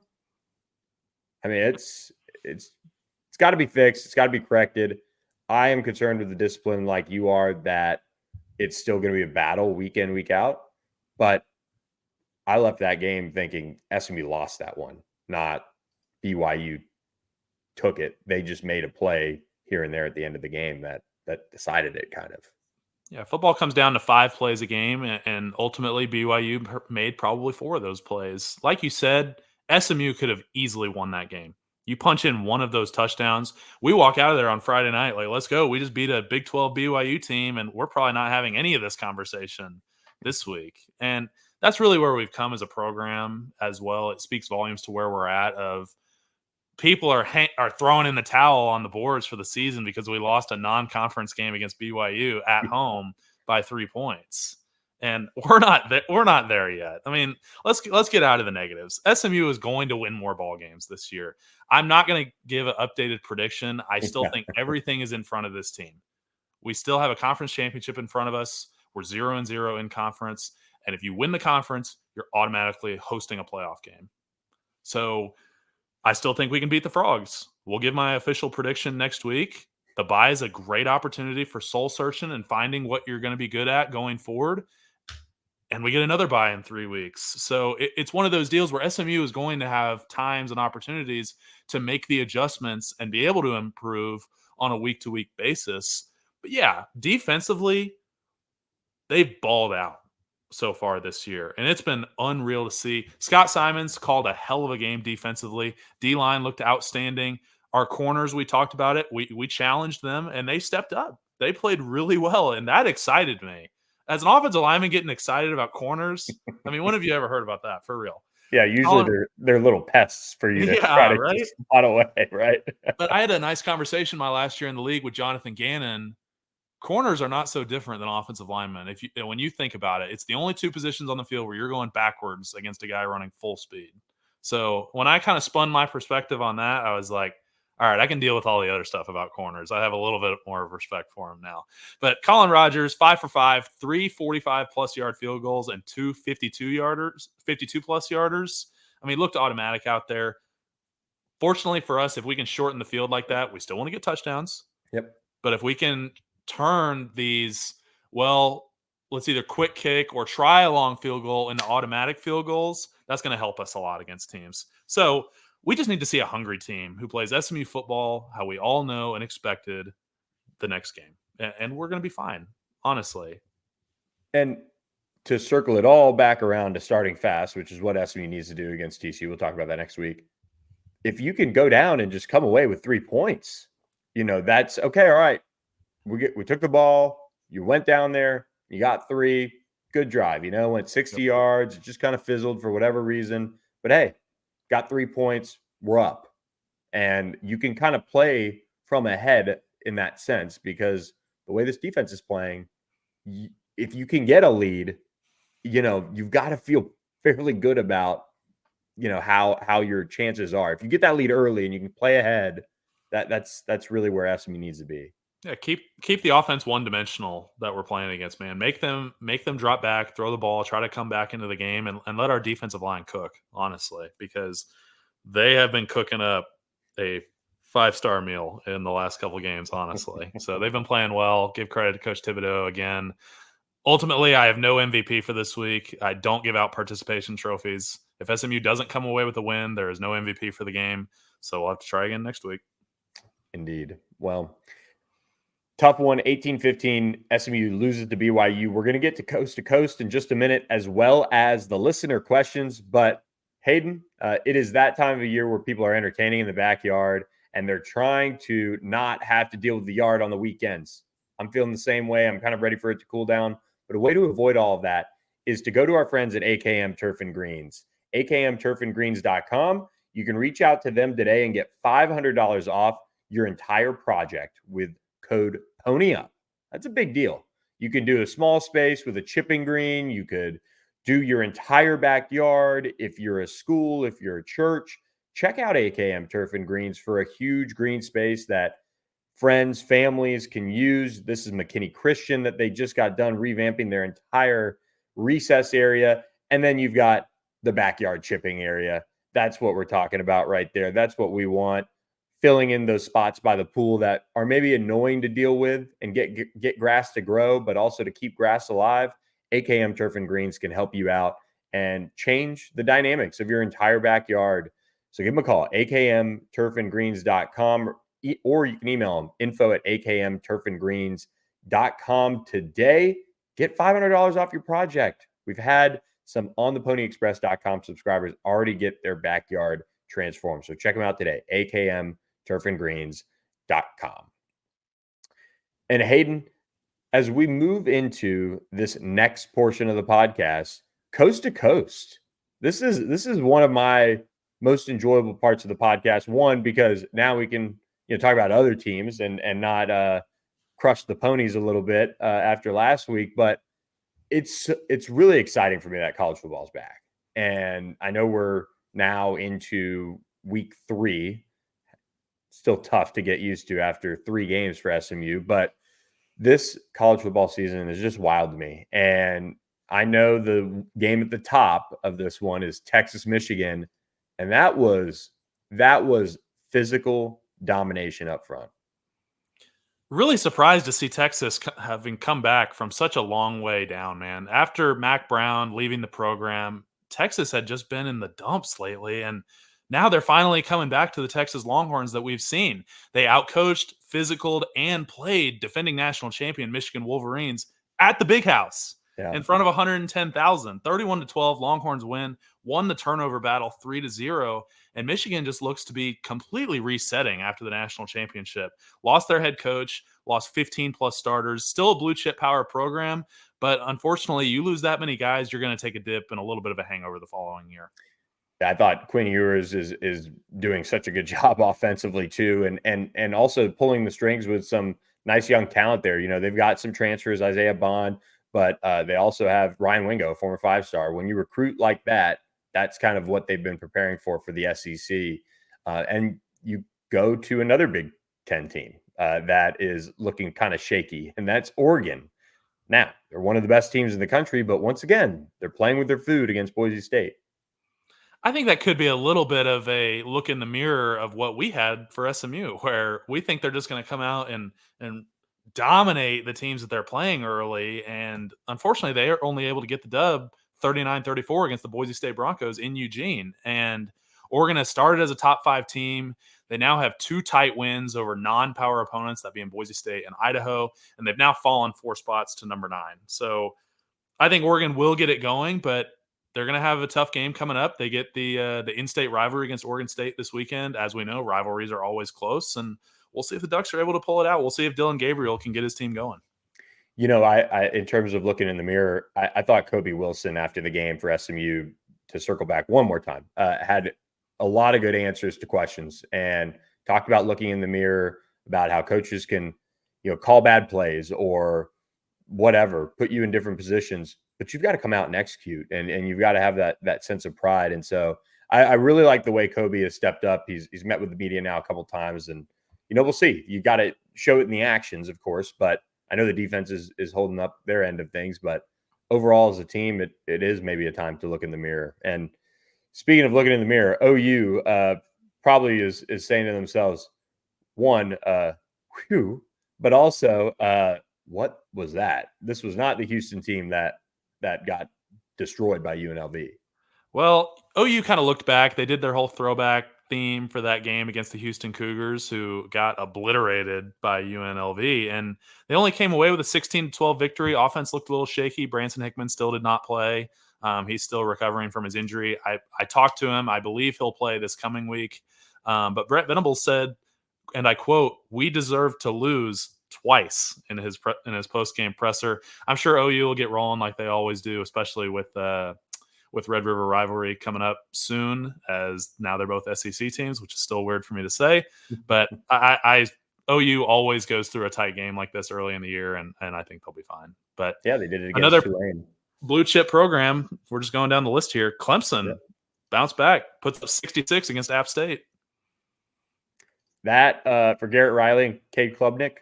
Speaker 2: I mean, it's got to be fixed. It's got to be corrected. I am concerned with the discipline like you are, that it's still going to be a battle week in, week out. But I left that game thinking SMU lost that one, not BYU took it. They just made a play here and there at the end of the game that decided it, kind of.
Speaker 3: Yeah, football comes down to 5 plays a game, and ultimately BYU made probably 4 of those plays. Like you said, SMU could have easily won that game. You punch in one of those touchdowns, we walk out of there on Friday night like, let's go. We just beat a Big 12 BYU team, and we're probably not having any of this conversation this week. And that's really where we've come as a program as well. It speaks volumes to where we're at. Of people are throwing in the towel on the boards for the season because we lost a non-conference game against BYU at home by 3 points. And we're not there yet. I mean, let's get out of the negatives. SMU is going to win more ball games this year. I'm not going to give an updated prediction. I still think everything is in front of this team. We still have a conference championship in front of us. We're 0-0 in conference. And if you win the conference, you're automatically hosting a playoff game. So I still think we can beat the Frogs. We'll give my official prediction next week. The bye is a great opportunity for soul searching and finding what you're going to be good at going forward. And we get another bye in 3 weeks. So it's one of those deals where SMU is going to have times and opportunities to make the adjustments and be able to improve on a week-to-week basis. But yeah, defensively, they've balled out so far this year, and it's been unreal to see. Scott Simons called a hell of a game defensively. D-line looked outstanding. Our corners, we talked about it. We challenged them, and they stepped up. They played really well, and that excited me. As an offensive lineman getting excited about corners, I mean, when have you ever heard about that, for real?
Speaker 2: Yeah, usually they're little pests for you to try to spot away, right?
Speaker 3: But I had a nice conversation my last year in the league with Jonathan Gannon. Corners are not so different than offensive linemen. When you think about it, it's the only 2 positions on the field where you're going backwards against a guy running full speed. So when I kind of spun my perspective on that, I was like, all right, I can deal with all the other stuff about corners. I have a little bit more of respect for him now. But Colin Rogers, 5 for 5, 3 45-plus yard field goals, and 2 52-plus yarders. I mean, it looked automatic out there. Fortunately for us, if we can shorten the field like that, we still want to get touchdowns.
Speaker 2: Yep.
Speaker 3: But if we can turn these, let's either quick kick or try a long field goal into automatic field goals, that's going to help us a lot against teams. So we just need to see a hungry team who plays SMU football how we all know and expected the next game. And we're going to be fine, honestly.
Speaker 2: And to circle it all back around to starting fast, which is what SMU needs to do against TCU. We'll talk about that next week. If you can go down and just come away with 3 points, that's okay. All right. We took the ball. You went down there. You got 3. Good drive. Went 60 yards. It just kind of fizzled for whatever reason. But hey, got 3 points. We're up. And you can kind of play from ahead in that sense, because the way this defense is playing, if you can get a lead, you've got to feel fairly good about, how your chances are. If you get that lead early and you can play ahead, that's really where SMU needs to be.
Speaker 3: Yeah, keep the offense one-dimensional that we're playing against, man. Make them drop back, throw the ball, try to come back into the game, and let our defensive line cook, honestly, because they have been cooking up a 5-star meal in the last couple of games, honestly. So they've been playing well. Give credit to Coach Thibodeau again. Ultimately, I have no MVP for this week. I don't give out participation trophies. If SMU doesn't come away with a win, there is no MVP for the game. So we'll have to try again next week.
Speaker 2: Indeed. Well, tough one, 18-15. SMU loses to BYU. We're going to get to coast in just a minute, as well as the listener questions. But Hayden, it is that time of year where people are entertaining in the backyard, and they're trying to not have to deal with the yard on the weekends. I'm feeling the same way. I'm kind of ready for it to cool down. But a way to avoid all of that is to go to our friends at AKM Turf and Greens, akmturfandgreens.com. You can reach out to them today and get $500 off your entire project with code PONYUP. That's a big deal. You can do a small space with a chipping green. You could do your entire backyard, if you're a school, if you're a church, check out AKM Turf and Greens for a huge green space that friends, families can use. This is McKinney Christian that they just got done revamping their entire recess area. And then you've got the backyard chipping area. That's what we're talking about right there. That's what we want. Filling in those spots by the pool that are maybe annoying to deal with and get grass to grow, but also to keep grass alive. AKM Turf and Greens can help you out and change the dynamics of your entire backyard. So give them a call, akmturfandgreens.com, or you can email them, info@akmturfandgreens.com today. Get $500 off your project. We've had some on the ponyexpress.com subscribers already get their backyard transformed. So check them out today, akmturfandgreens.com. And Hayden, as we move into this next portion of the podcast, coast to coast, this is one of my most enjoyable parts of the podcast. One, because now we can talk about other teams and not crush the ponies a little bit after last week. But it's really exciting for me that college football is back, and I know we're now into week 3. Still tough to get used to after 3 games for SMU, but this college football season is just wild to me. And I know the game at the top of this one is Texas, Michigan, and that was physical domination up front.
Speaker 3: Really surprised to see Texas having come back from such a long way down, man. After Mac Brown leaving the program, Texas had just been in the dumps lately, and now they're finally coming back to the Texas Longhorns that we've seen. They outcoached, physicaled, and played defending national champion Michigan Wolverines at the Big House in front of 110,000. 31-12, Longhorns won the turnover battle 3-0, and Michigan just looks to be completely resetting after the national championship. Lost their head coach, lost 15-plus starters, still a blue-chip power program, but unfortunately, you lose that many guys, you're going to take a dip and a little bit of a hangover the following year.
Speaker 2: I thought Quinn Ewers is doing such a good job offensively too, and also pulling the strings with some nice young talent there. They've got some transfers, Isaiah Bond, but they also have Ryan Wingo, former 5-star. When you recruit like that, that's kind of what they've been preparing for the SEC. And you go to another Big Ten team that is looking kind of shaky, and that's Oregon. Now, they're one of the best teams in the country, but once again, they're playing with their food against Boise State.
Speaker 3: I think that could be a little bit of a look in the mirror of what we had for SMU, where we think they're just going to come out and dominate the teams that they're playing early. And unfortunately, they are only able to get the dub 39-34 against the Boise State Broncos in Eugene. And Oregon has started as a top 5 team. They now have 2 tight wins over non-power opponents, that being Boise State and Idaho. And they've now fallen 4 spots to number 9. So I think Oregon will get it going, but they're going to have a tough game coming up. They get the in-state rivalry against Oregon State this weekend. As we know, rivalries are always close, and we'll see if the Ducks are able to pull it out. We'll see if Dylan Gabriel can get his team going.
Speaker 2: I in terms of looking in the mirror, I thought Kobe Wilson after the game for SMU, to circle back one more time, had a lot of good answers to questions and talked about looking in the mirror, about how coaches can, call bad plays or whatever, put you in different positions, but you've got to come out and execute, and you've got to have that sense of pride. And so I really like the way Kobe has stepped up. He's met with the media now a couple of times, and we'll see. You got to show it in the actions, of course, but I know the defense is holding up their end of things, but overall as a team, it is maybe a time to look in the mirror. And speaking of looking in the mirror, OU probably is saying to themselves, one, whew, but also, what was that? This was not the Houston team that got destroyed by UNLV.
Speaker 3: Well, OU kind of looked back. They did their whole throwback theme for that game against the Houston Cougars, who got obliterated by UNLV, and they only came away with a 16-12 victory. Offense looked a little shaky. Branson Hickman still did not play. He's still recovering from his injury. I talked to him. I believe he'll play this coming week. But Brett Venables said, and I quote, "We deserve to lose twice," in his post-game presser. I'm sure OU will get rolling like they always do, especially with Red River rivalry coming up soon, as now they're both SEC teams, which is still weird for me to say. But OU always goes through a tight game like this early in the year, and I think they'll be fine. But
Speaker 2: yeah, they did it against Tulane.
Speaker 3: blue chip program. We're just going down the list here. Clemson bounced back, puts up 66 against App State.
Speaker 2: That for Garrett Riley and Cade Klubnik,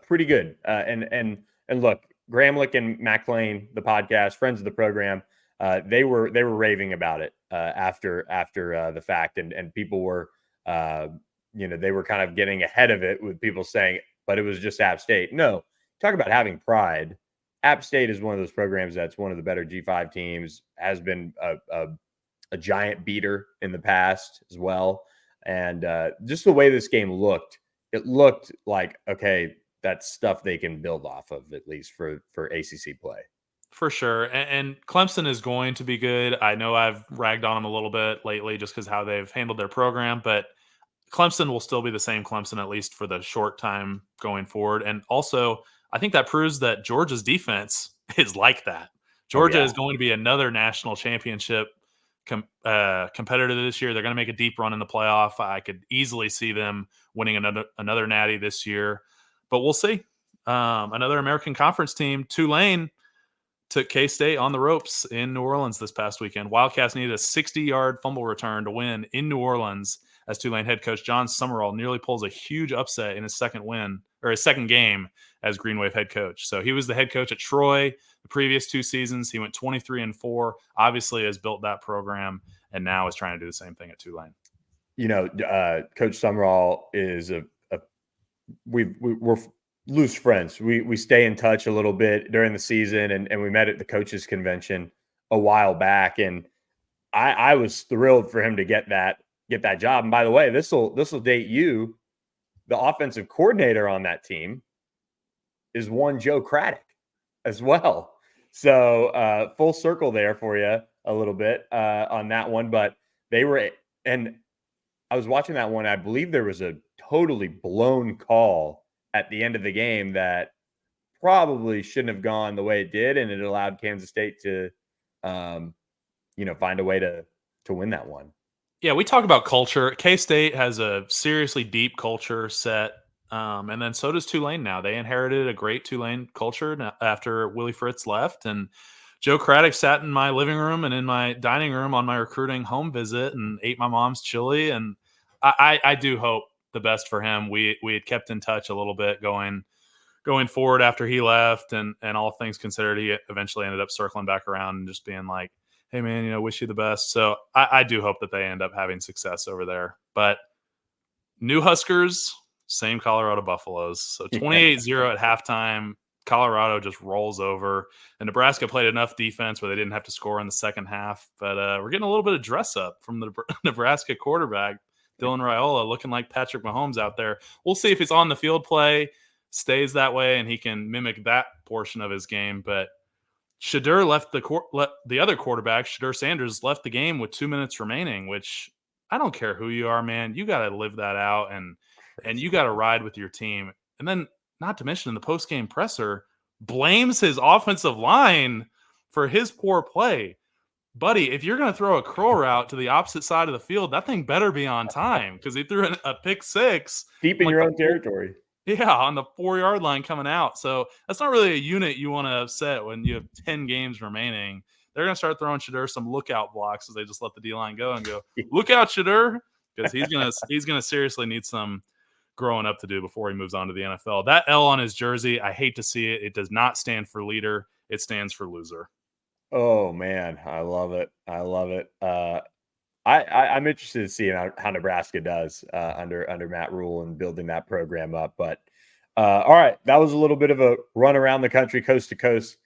Speaker 2: pretty good. And look, Gramlich and Matt Lane, the podcast, friends of the program, they were raving about it after the fact, and people were they were kind of getting ahead of it with people saying, but it was just App State. No, talk about having pride. App State is one of those programs that's one of the better G5 teams, has been a giant beater in the past as well. And just the way this game looked, it looked like, okay, that's stuff they can build off of, at least for ACC play.
Speaker 3: For sure. And Clemson is going to be good. I know I've ragged on them a little bit lately just because how they've handled their program, but Clemson will still be the same Clemson, at least for the short time going forward. And also, I think that proves that Georgia's defense is like that. Georgia is going to be another national championship competitor this year. They're going to make a deep run in the playoff. I could easily see them winning another natty this year, but we'll see. Another American Conference team, Tulane, took K-State on the ropes in New Orleans this past weekend. Wildcats needed a 60-yard fumble return to win in New Orleans as Tulane head coach John Summerall nearly pulls a huge upset in his second game as Green Wave head coach. So he was the head coach at Troy the previous 2 seasons. He went 23-4, obviously has built that program, and now is trying to do the same thing at Tulane.
Speaker 2: Coach Summerall is we're loose friends. We stay in touch a little bit during the season, and we met at the coaches convention a while back, and I was thrilled for him to get that job. And by the way, this will date you. The offensive coordinator on that team is one Joe Craddock as well. So full circle there for you a little bit on that one. But and I was watching that one. I believe there was a totally blown call at the end of the game that probably shouldn't have gone the way it did, and it allowed Kansas State to, find a way to win that one.
Speaker 3: Yeah, we talk about culture. K-State has a seriously deep culture set, and then so does Tulane now. They inherited a great Tulane culture after Willie Fritz left, and Joe Craddock sat in my living room and in my dining room on my recruiting home visit and ate my mom's chili, and I do hope the best for him. We had kept in touch a little bit going forward after he left, and all things considered, he eventually ended up circling back around and just being like, hey man, wish you the best. So I do hope that they end up having success over there. But new Huskers, same Colorado Buffaloes. So 28-0 at halftime. Colorado just rolls over. And Nebraska played enough defense where they didn't have to score in the second half. But we're getting a little bit of dress up from the Nebraska quarterback, Dylan Raiola, looking like Patrick Mahomes out there. We'll see if his on the field play stays that way and he can mimic that portion of his game. But Shadur left the other quarterback, Shadur Sanders, left the game with 2 minutes remaining, which I don't care who you are, man. You got to live that out and you got to ride with your team. And then, not to mention, in the post-game presser, blames his offensive line for his poor play. Buddy, if you're going to throw a curl route to the opposite side of the field, that thing better be on time because he threw a pick six.
Speaker 2: Deep in your own territory.
Speaker 3: Yeah, on the 4-yard line coming out. So that's not really a unit you want to set when you have 10 games remaining. They're going to start throwing Shadur some lookout blocks as they just let the D-line go and go, look out, Shadur, because he's gonna seriously need some growing up to do before he moves on to the NFL. That L on his jersey, I hate to see it. It does not stand for leader. It stands for loser.
Speaker 2: Oh, man. I love it. I'm interested to see how Nebraska does under Matt Rule and building that program up. But all right, that was a little bit of a run around the country, coast to coast.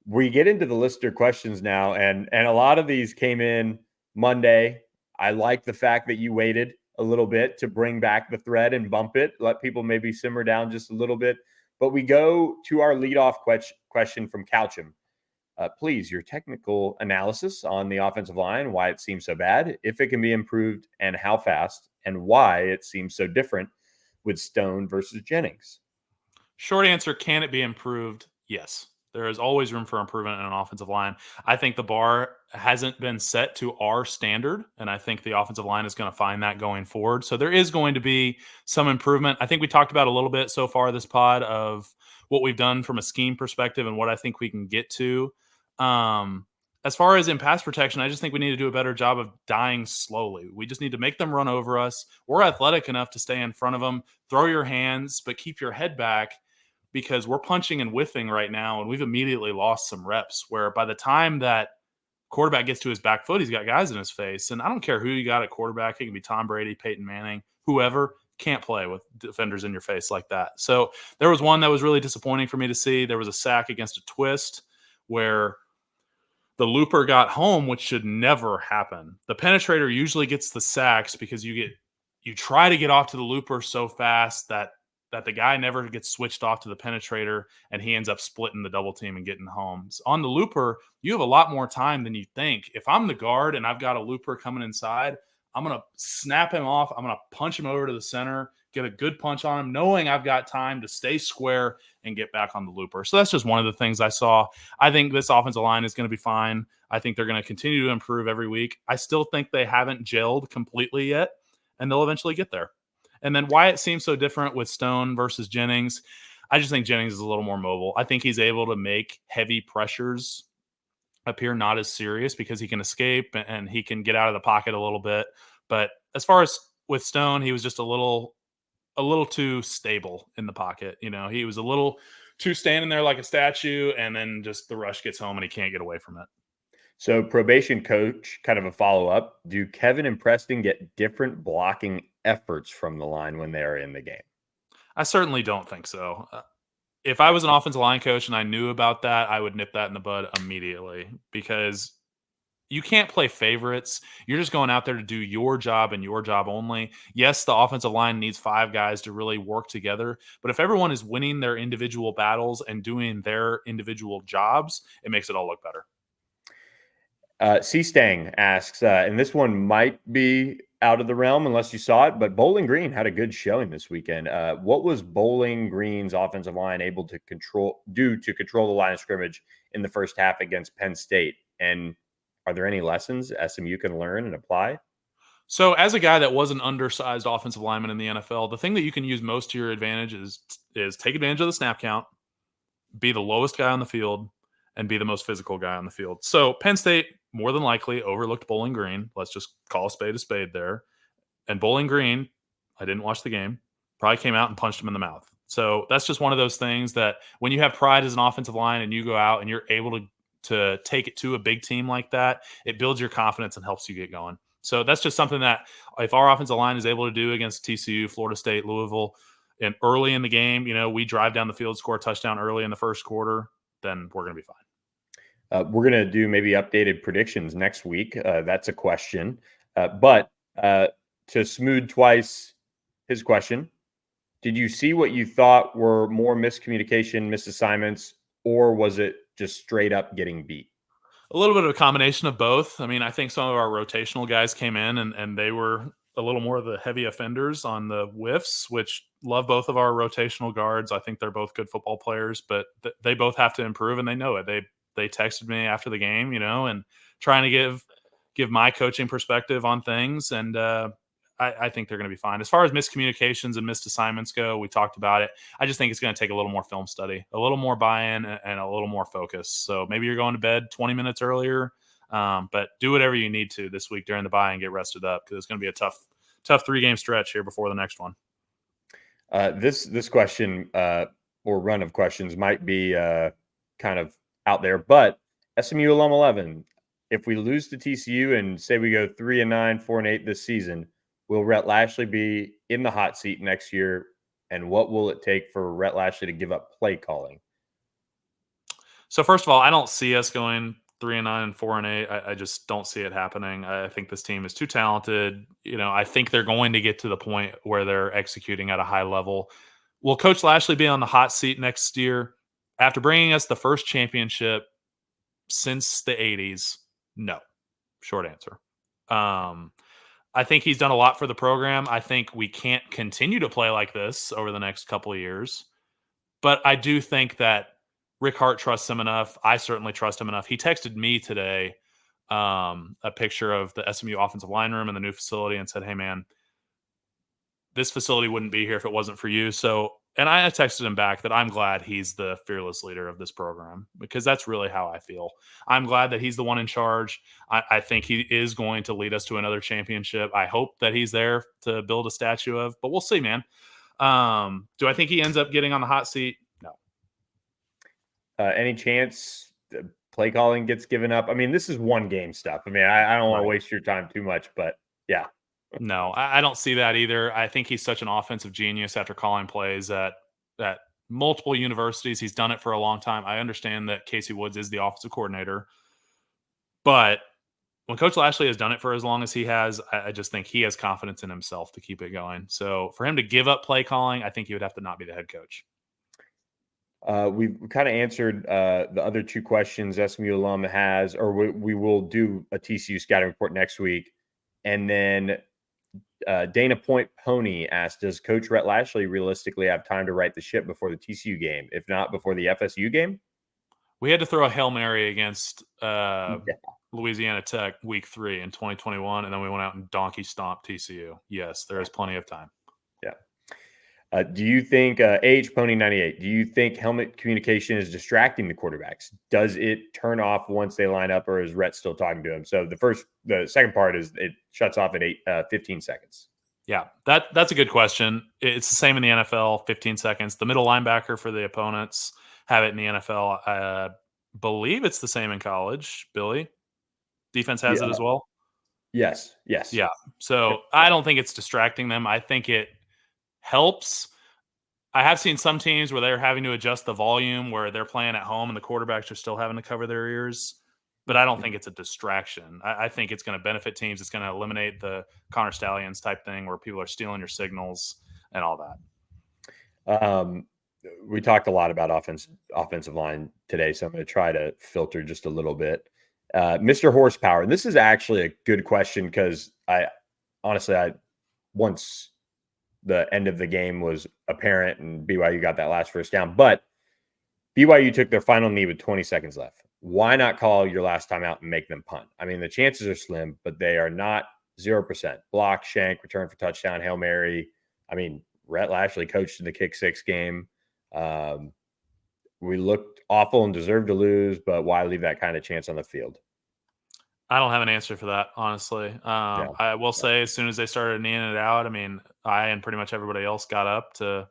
Speaker 2: We get into the listener questions now, and a lot of these came in Monday. I like the fact that you waited a little bit to bring back the thread and bump it, let people maybe simmer down just a little bit. But we go to our leadoff question from Coucham. Please, your technical analysis on the offensive line, why it seems so bad, if it can be improved, and how fast, and why it seems so different with Stone versus Jennings.
Speaker 3: Short answer, can it be improved? Yes. There is always room for improvement in an offensive line. I think the bar hasn't been set to our standard, and I think the offensive line is going to find that going forward. So there is going to be some improvement. I think we talked about a little bit so far this pod of what we've done from a scheme perspective and what I think we can get to. As far as in pass protection, I just think we need to do a better job of dying slowly. We just need to make them run over us. We're athletic enough to stay in front of them, throw your hands, but keep your head back because we're punching and whiffing right now, and we've immediately lost some reps where by the time that quarterback gets to his back foot, he's got guys in his face. And I don't care who you got at quarterback. It can be Tom Brady, Peyton Manning, whoever. Can't play with defenders in your face like that. So there was one that was really disappointing for me to see. There was a sack against a twist where the looper got home, which should never happen. The penetrator usually gets the sacks because you try to get off to the looper so fast that the guy never gets switched off to the penetrator and he ends up splitting the double team and getting home. So on the looper, you have a lot more time than you think. If I'm the guard and I've got a looper coming inside, I'm going to snap him off. I'm going to punch him over to the center, get a good punch on him, knowing I've got time to stay square and get back on the looper. So that's just one of the things I saw. I think this offensive line is going to be fine. I think they're going to continue to improve every week. I still think they haven't gelled completely yet, and they'll eventually get there. And then why it seems so different with Stone versus Jennings, I just think Jennings is a little more mobile. I think he's able to make heavy pressures appear not as serious because he can escape and he can get out of the pocket a little bit. But as far as with Stone, he was just a little too stable in the pocket. He was a little too standing there like a statue, and then just the rush gets home and he can't get away from it.
Speaker 2: So probation coach, kind of a follow-up. Do Kevin and Preston get different blocking efforts from the line when they are in the game?
Speaker 3: I certainly don't think so. If I was an offensive line coach and I knew about that, I would nip that in the bud immediately because you can't play favorites. You're just going out there to do your job and your job only. Yes, the offensive line needs 5 guys to really work together. But if everyone is winning their individual battles and doing their individual jobs, it makes it all look better.
Speaker 2: C-Stang asks, and this one might be out of the realm unless you saw it, but Bowling Green had a good showing this weekend. What was Bowling Green's offensive line able to control the line of scrimmage in the first half against Penn State? And are there any lessons SMU can learn and apply?
Speaker 3: So as a guy that was an undersized offensive lineman in the NFL, the thing that you can use most to your advantage is take advantage of the snap count, be the lowest guy on the field, and be the most physical guy on the field. So Penn State more than likely overlooked Bowling Green. Let's just call a spade there. And Bowling Green, I didn't watch the game, probably came out and punched him in the mouth. So that's just one of those things that when you have pride as an offensive line and you go out and you're able to take it to a big team like that, it builds your confidence and helps you get going. So that's just something that if our offensive line is able to do against TCU, Florida State, Louisville, and early in the game, we drive down the field, score a touchdown early in the first quarter, then we're going to be fine.
Speaker 2: We're going to do maybe updated predictions next week. That's a question. But to Smooth Twice, his question, did you see what you thought were more miscommunication, misassignments, or was it just straight up getting beat?
Speaker 3: A little bit of a combination of both. I mean, I think some of our rotational guys came in and they were a little more of the heavy offenders on the whiffs, which love both of our rotational guards. I think they're both good football players, but they both have to improve, and they know it. They texted me after the game, and trying to give my coaching perspective on things. And I think they're going to be fine. As far as miscommunications and missed assignments go, we talked about it. I just think it's going to take a little more film study, a little more buy-in, and a little more focus. So maybe you're going to bed 20 minutes earlier, but do whatever you need to this week during the bye and get rested up because it's going to be a tough 3-game stretch here before the next one.
Speaker 2: This question or run of questions might be kind of out there, but SMU alum 11, if we lose to TCU and say we go 3-9, 4-8 this season, will Rhett Lashley be in the hot seat next year? And what will it take for Rhett Lashley to give up play calling?
Speaker 3: So first of all, I don't see us going 3-9 and 4-8. I just don't see it happening. I think this team is too talented. I think they're going to get to the point where they're executing at a high level. Will Coach Lashley be on the hot seat next year? After bringing us the first championship since the 80s, no. Short answer. I think he's done a lot for the program. I think we can't continue to play like this over the next couple of years. But I do think that Rick Hart trusts him enough. I certainly trust him enough. He texted me today a picture of the SMU offensive line room and the new facility and said, hey, man, this facility wouldn't be here if it wasn't for you. So And I texted him back that I'm glad he's the fearless leader of this program, because that's really how I feel. I'm glad that he's the one in charge. I think he is going to lead us to another championship. I hope that he's there to build a statue of, but we'll see, man. Do I think he ends up getting on the hot seat? No.
Speaker 2: Any chance the play calling gets given up? I mean, this is one game stuff. I mean, I don't want to waste your time too much, but yeah.
Speaker 3: No, I don't see that either. I think he's such an offensive genius after calling plays at multiple universities. He's done it for a long time. I understand that Casey Woods is the offensive coordinator, but when Coach Lashley has done it for as long as he has, I just think he has confidence in himself to keep it going. So for him to give up play calling, I think he would have to not be the head coach.
Speaker 2: We've kind of answered the other two questions SMU alum has, or we will do a TCU scouting report next week. And then Dana Point Pony asked, does Coach Rhett Lashley realistically have time to right the ship before the TCU game, if not before the FSU game?
Speaker 3: We had to throw a Hail Mary against Louisiana Tech week 3 in 2021, and then we went out and donkey stomped TCU. Yes, there is plenty of time.
Speaker 2: Yeah. Do you think, Pony 98, do you think helmet communication is distracting the quarterbacks? Does it turn off once they line up, or is Rhett still talking to him? So the second part is it shuts off at 15 seconds.
Speaker 3: Yeah, that's a good question. It's the same in the NFL, 15 seconds. The middle linebacker for the opponents have it in the NFL. I believe it's the same in college, Billy. Defense has it as well?
Speaker 2: Yes.
Speaker 3: Yeah. So I don't think it's distracting them. I think it helps. I have seen some teams where they're having to adjust the volume, where they're playing at home and the quarterbacks are still having to cover their ears. But I don't think it's a distraction. I think it's going to benefit teams. It's going to eliminate the Connor Stallions type thing where people are stealing your signals and all that.
Speaker 2: We talked a lot about offensive line today, so I'm going to try to filter just a little bit. Mr. Horsepower, and this is actually a good question because once the end of the game was apparent and BYU got that last first down, but BYU took their final knee with 20 seconds left. Why not call your last time out and make them punt? I mean, the chances are slim, but they are not 0%. Block, shank, return for touchdown, Hail Mary. I mean, Rhett Lashley coached in the kick six game. We looked awful and deserved to lose, but why leave that kind of chance on the field?
Speaker 3: I don't have an answer for that, honestly. I will say, as soon as they started kneeing it out, I mean, I and pretty much everybody else got up to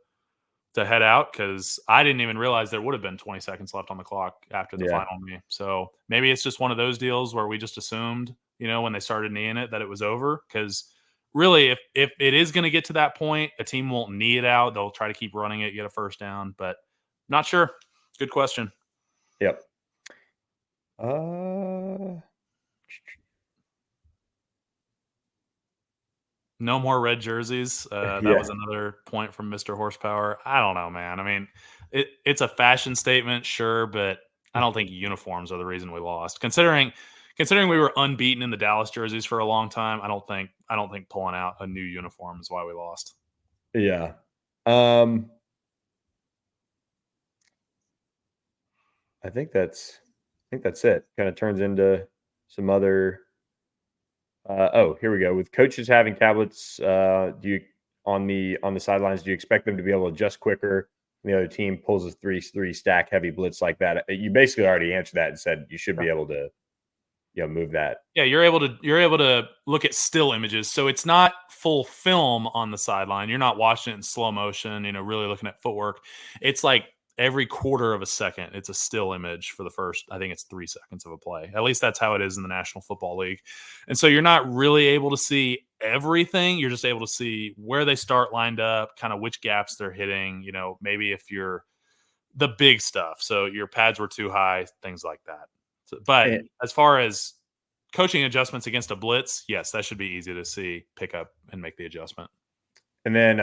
Speaker 3: head out because I didn't even realize there would have been 20 seconds left on the clock after the final knee. So maybe it's just one of those deals where we just assumed, when they started kneeing it, that it was over. Because really, if it is going to get to that point, a team won't knee it out. They'll try to keep running it, get a first down. But not sure. Good question.
Speaker 2: Yep.
Speaker 3: No more red jerseys. That was another point from Mr. Horsepower. I don't know, man. I mean, it's a fashion statement, sure, but I don't think uniforms are the reason we lost. Considering we were unbeaten in the Dallas jerseys for a long time, I don't think pulling out a new uniform is why we lost.
Speaker 2: Yeah. I think that's it. Kind of turns into some other. Here we go. With coaches having tablets, on the sidelines, do you expect them to be able to adjust quicker? The other team pulls a 3-3 stack heavy blitz like that. You basically already answered that and said you should be able to, move that.
Speaker 3: Yeah, you're able to look at still images, so it's not full film on the sideline. You're not watching it in slow motion. Really looking at footwork. It's like every quarter of a second, it's a still image for the first, I think it's 3 seconds of a play. At least that's how it is in the National Football League. And so you're not really able to see everything. You're just able to see where they start lined up, kind of which gaps they're hitting, maybe if you're the big stuff. So your pads were too high, things like that. But as far as coaching adjustments against a blitz, yes, that should be easy to see, pick up, and make the adjustment.
Speaker 2: And then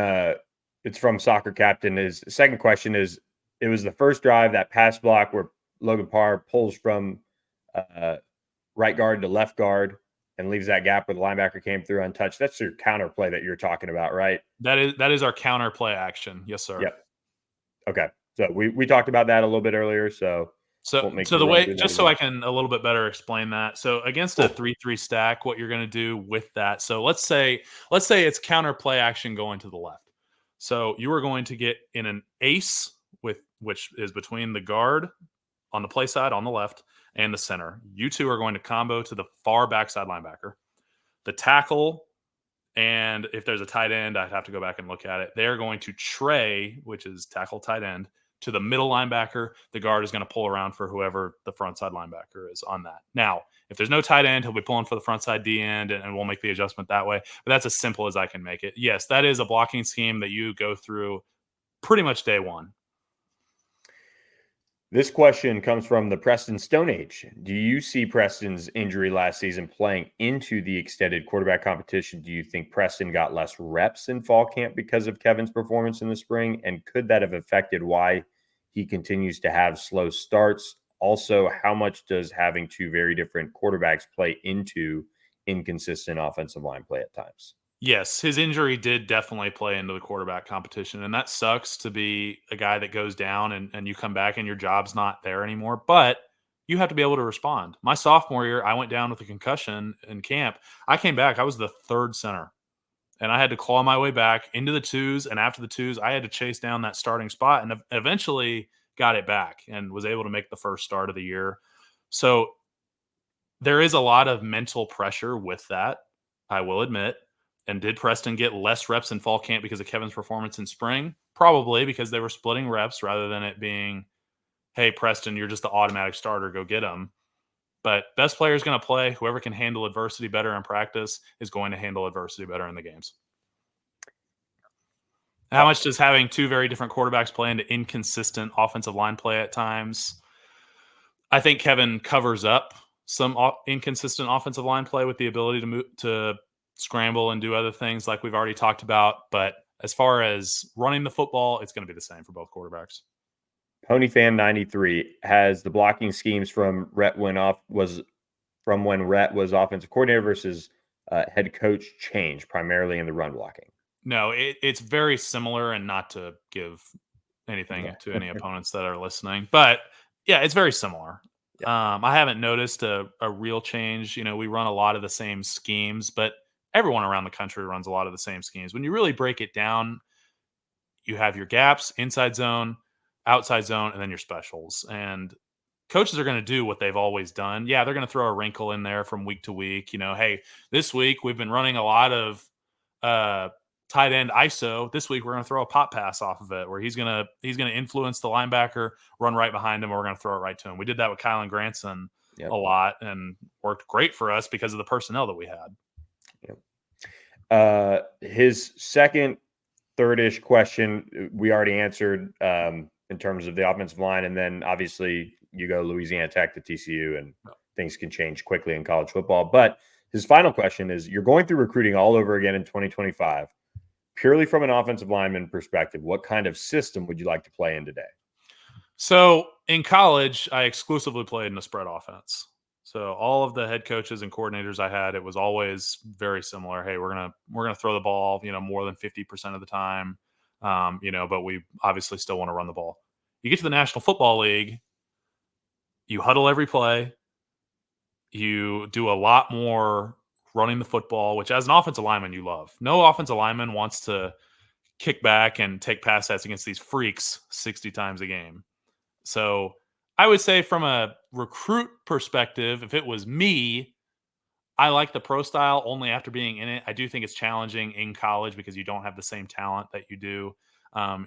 Speaker 2: it's from Soccer Captain. His second question is, it was the first drive, that pass block where Logan Parr pulls from right guard to left guard and leaves that gap where the linebacker came through untouched. That's your counter play that you're talking about, right?
Speaker 3: That is our counter play action. Yes, sir.
Speaker 2: Yep. Okay. So we talked about that a little bit earlier. So
Speaker 3: the way, just so I can a little bit better explain that. So against a 3-3 stack, what you're going to do with that. So let's say it's counter play action going to the left. So you are going to get in an ace, which is between the guard on the play side on the left and the center. You two are going to combo to the far backside linebacker. The tackle, and if there's a tight end, I'd have to go back and look at it. They're going to tray, which is tackle tight end, to the middle linebacker. The guard is going to pull around for whoever the front side linebacker is on that. Now, if there's no tight end, he'll be pulling for the front side D end, and we'll make the adjustment that way. But that's as simple as I can make it. Yes, that is a blocking scheme that you go through pretty much day one.
Speaker 2: This question comes from the Preston Stone Age. Do you see Preston's injury last season playing into the extended quarterback competition? Do you think Preston got less reps in fall camp because of Kevin's performance in the spring? And could that have affected why he continues to have slow starts? Also, how much does having two very different quarterbacks play into inconsistent offensive line play at times?
Speaker 3: Yes, his injury did definitely play into the quarterback competition, and that sucks to be a guy that goes down and you come back and your job's not there anymore, but you have to be able to respond. My sophomore year, I went down with a concussion in camp. I came back, I was the third center, and I had to claw my way back into the twos, and after the twos, I had to chase down that starting spot and eventually got it back and was able to make the first start of the year. So there is a lot of mental pressure with that, I will admit. And did Preston get less reps in fall camp because of Kevin's performance in spring? Probably, because they were splitting reps rather than it being, hey, Preston, you're just the automatic starter. Go get them. But best player is going to play. Whoever can handle adversity better in practice is going to handle adversity better in the games. How much does having two very different quarterbacks play into inconsistent offensive line play at times? I think Kevin covers up some inconsistent offensive line play with the ability to move to scramble and do other things like we've already talked about. But as far as running the football, it's going to be the same for both quarterbacks.
Speaker 2: PonyFan93 has the blocking schemes from when Rhett was offensive coordinator versus head coach change primarily in the run blocking.
Speaker 3: No, it's very similar, and not to give anything to any opponents that are listening, but yeah, it's very similar. Yeah. I haven't noticed a real change. We run a lot of the same schemes, but everyone around the country runs a lot of the same schemes. When you really break it down, you have your gaps, inside zone, outside zone, and then your specials. And coaches are going to do what they've always done. Yeah, they're going to throw a wrinkle in there from week to week. Hey, this week we've been running a lot of tight end ISO. This week we're going to throw a pop pass off of it where he's going to influence the linebacker, run right behind him, and we're going to throw it right to him. We did that with Kylan Granson a lot and worked great for us because of the personnel that we had.
Speaker 2: His second, third-ish question we already answered in terms of the offensive line, and then obviously you go Louisiana Tech to TCU, and things can change quickly in college football. But his final question is, you're going through recruiting all over again in 2025. Purely from an offensive lineman perspective, what kind of system would you like to play in today?
Speaker 3: So in college, I exclusively played in a spread offense. So all of the head coaches and coordinators I had, it was always very similar. Hey, we're gonna throw the ball, more than 50% of the time, but we obviously still want to run the ball. You get to the National Football League, you huddle every play, you do a lot more running the football, which as an offensive lineman you love. No offensive lineman wants to kick back and take pass sets against these freaks 60 times a game. So I would say from a recruit perspective, if it was me, I like the pro style only after being in it. I do think it's challenging in college because you don't have the same talent that you do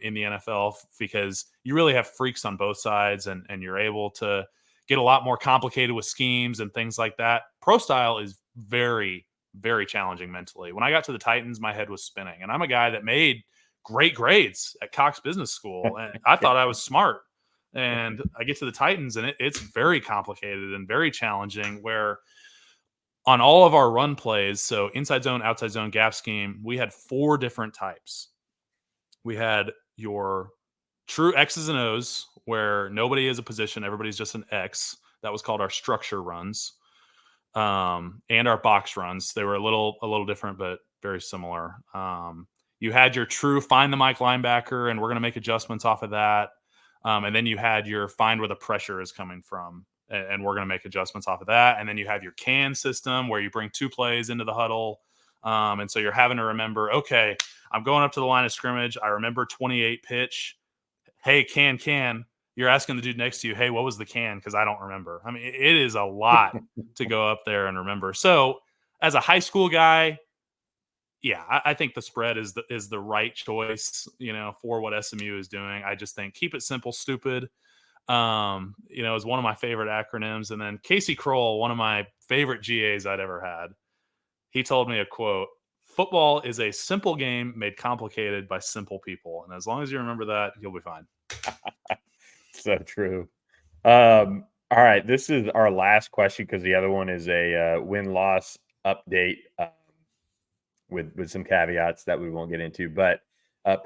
Speaker 3: in the NFL because you really have freaks on both sides and you're able to get a lot more complicated with schemes and things like that. Pro style is very, very challenging mentally. When I got to the Titans, my head was spinning. And I'm a guy that made great grades at Cox Business School. And I thought I was smart. And I get to the Titans, and it's very complicated and very challenging where on all of our run plays, so inside zone, outside zone, gap scheme, we had 4 different types. We had your true X's and O's where nobody is a position, everybody's just an X. That was called our structure runs. And our box runs. They were a little different, but very similar. You had your true find the mic linebacker, and we're going to make adjustments off of that. And then you had your find where the pressure is coming from, and we're going to make adjustments off of that. And then you have your can system where you bring 2 plays into the huddle. And so you're having to remember, okay, I'm going up to the line of scrimmage. I remember 28 pitch. Hey, can. You're asking the dude next to you, hey, what was the can? Because I don't remember. I mean, it is a lot to go up there and remember. So as a high school guy, yeah, I think the spread is the right choice, for what SMU is doing. I just think keep it simple, stupid. Is one of my favorite acronyms. And then Casey Kroll, one of my favorite GAs I'd ever had, he told me a quote: "Football is a simple game made complicated by simple people." And as long as you remember that, you'll be fine.
Speaker 2: So true. All right, this is our last question because the other one is a win-loss update with some caveats that we won't get into. But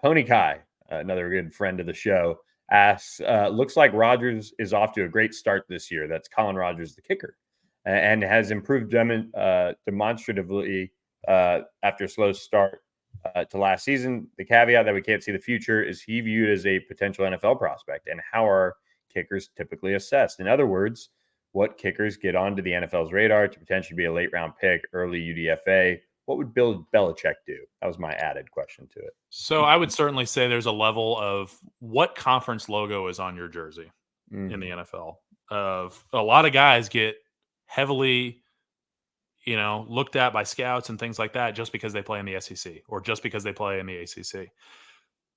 Speaker 2: Pony Kai, another good friend of the show, asks, looks like Rogers is off to a great start this year. That's Colin Rogers, the kicker, and has improved demonstratively after a slow start to last season. The caveat that we can't see the future is he viewed as a potential NFL prospect, and how are kickers typically assessed? In other words, what kickers get onto the NFL's radar to potentially be a late round pick, early UDFA? What would Bill Belichick do? That was my added question to it.
Speaker 3: So I would certainly say there's a level of what conference logo is on your jersey in the NFL. Of a lot of guys get heavily, looked at by scouts and things like that just because they play in the SEC or just because they play in the ACC.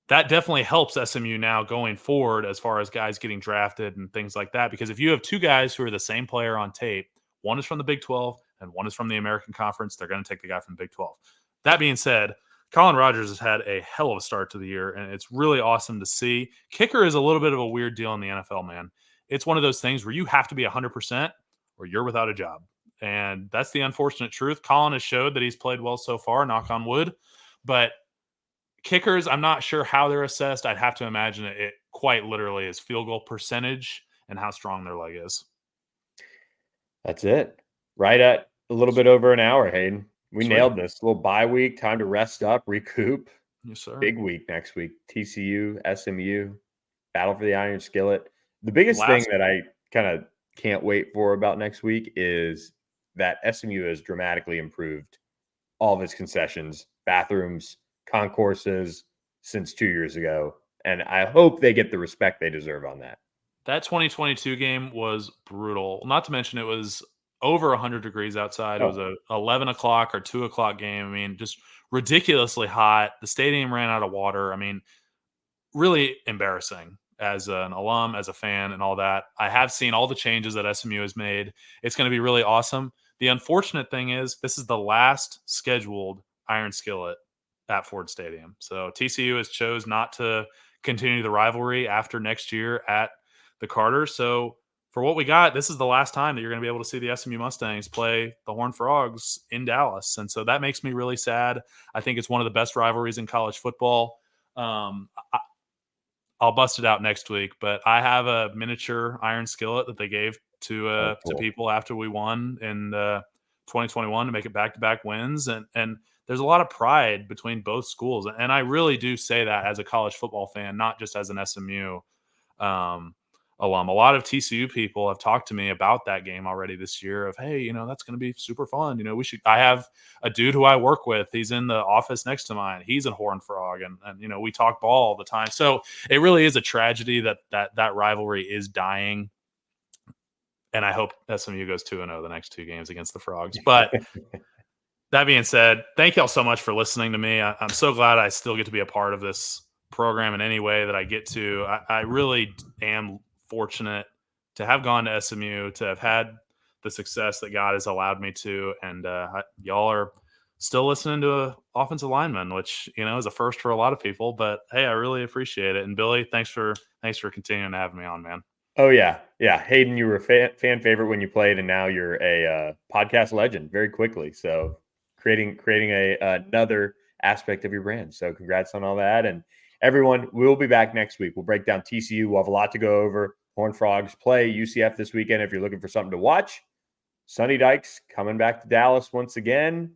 Speaker 3: That definitely helps SMU now going forward as far as guys getting drafted and things like that. Because if you have two guys who are the same player on tape, one is from the Big 12 and one is from the American Conference, they're going to take the guy from the Big 12. That being said, Colin Rogers has had a hell of a start to the year, and it's really awesome to see. Kicker is a little bit of a weird deal in the NFL, man. It's one of those things where you have to be 100% or you're without a job. And that's the unfortunate truth. Colin has showed that he's played well so far, knock on wood. But kickers, I'm not sure how they're assessed. I'd have to imagine it quite literally is field goal percentage and how strong their leg is.
Speaker 2: That's it. Right at a little bit over an hour, Hayden. We
Speaker 3: Sweet.
Speaker 2: nailed this. A little bye week, time to rest up, recoup.
Speaker 3: Yes, sir.
Speaker 2: Big week next week. TCU, SMU, battle for the Iron Skillet. The biggest thing that I kind of can't wait for about next week is that SMU has dramatically improved all of its concessions, bathrooms, concourses since 2 years ago. And I hope they get the respect they deserve on that.
Speaker 3: That 2022 game was brutal. Not to mention it was over 100 degrees outside. It was a 11 o'clock or 2 o'clock game. I mean, just ridiculously hot. The stadium ran out of water. I mean, really embarrassing as an alum, as a fan, and all that. I have seen all the changes that SMU has made. It's going to be really awesome. The unfortunate thing is this is the last scheduled Iron Skillet at Ford Stadium. So TCU has chose not to continue the rivalry after next year at the Carter. So for what we got, this is the last time that you're going to be able to see the SMU Mustangs play the Horned Frogs in Dallas. And so that makes me really sad. I think it's one of the best rivalries in college football. I'll bust it out next week, but I have a miniature Iron Skillet that they gave to people after we won in 2021 to make it back-to-back wins. And there's a lot of pride between both schools. And I really do say that as a college football fan, not just as an SMU alum. A lot of TCU people have talked to me about that game already this year of, hey, that's going to be super fun. I have a dude who I work with. He's in the office next to mine. He's a Horned Frog. And we talk ball all the time. So it really is a tragedy that rivalry is dying. And I hope SMU goes 2-0 the next two games against the Frogs. But that being said, thank y'all so much for listening to me. I'm so glad I still get to be a part of this program in any way that I get to. I really am fortunate to have gone to SMU, to have had the success that God has allowed me to. And y'all are still listening to an offensive lineman, which, is a first for a lot of people. But, hey, I really appreciate it. And, Billy, thanks for continuing to have me on, man.
Speaker 2: Oh, yeah. Yeah. Hayden, you were a fan favorite when you played, and now you're a podcast legend very quickly. So creating another aspect of your brand. So congrats on all that. And everyone, we'll be back next week. We'll break down TCU. We'll have a lot to go over. Horned Frogs play UCF this weekend if you're looking for something to watch. Sonny Dykes coming back to Dallas once again.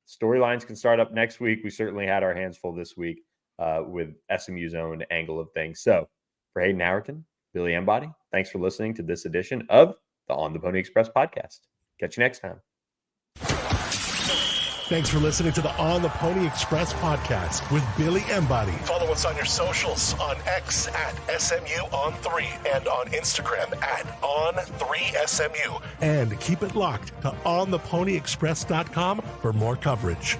Speaker 2: Storylines can start up next week. We certainly had our hands full this week with SMU's own angle of things. So for Hayden Howerton, Billy Embody, thanks for listening to this edition of the On the Pony Express podcast. Catch you next time.
Speaker 1: Thanks for listening to the On the Pony Express podcast with Billy Embody. Follow us on your socials on X at SMU on3 and on Instagram at on3SMU. And keep it locked to ontheponyexpress.com for more coverage.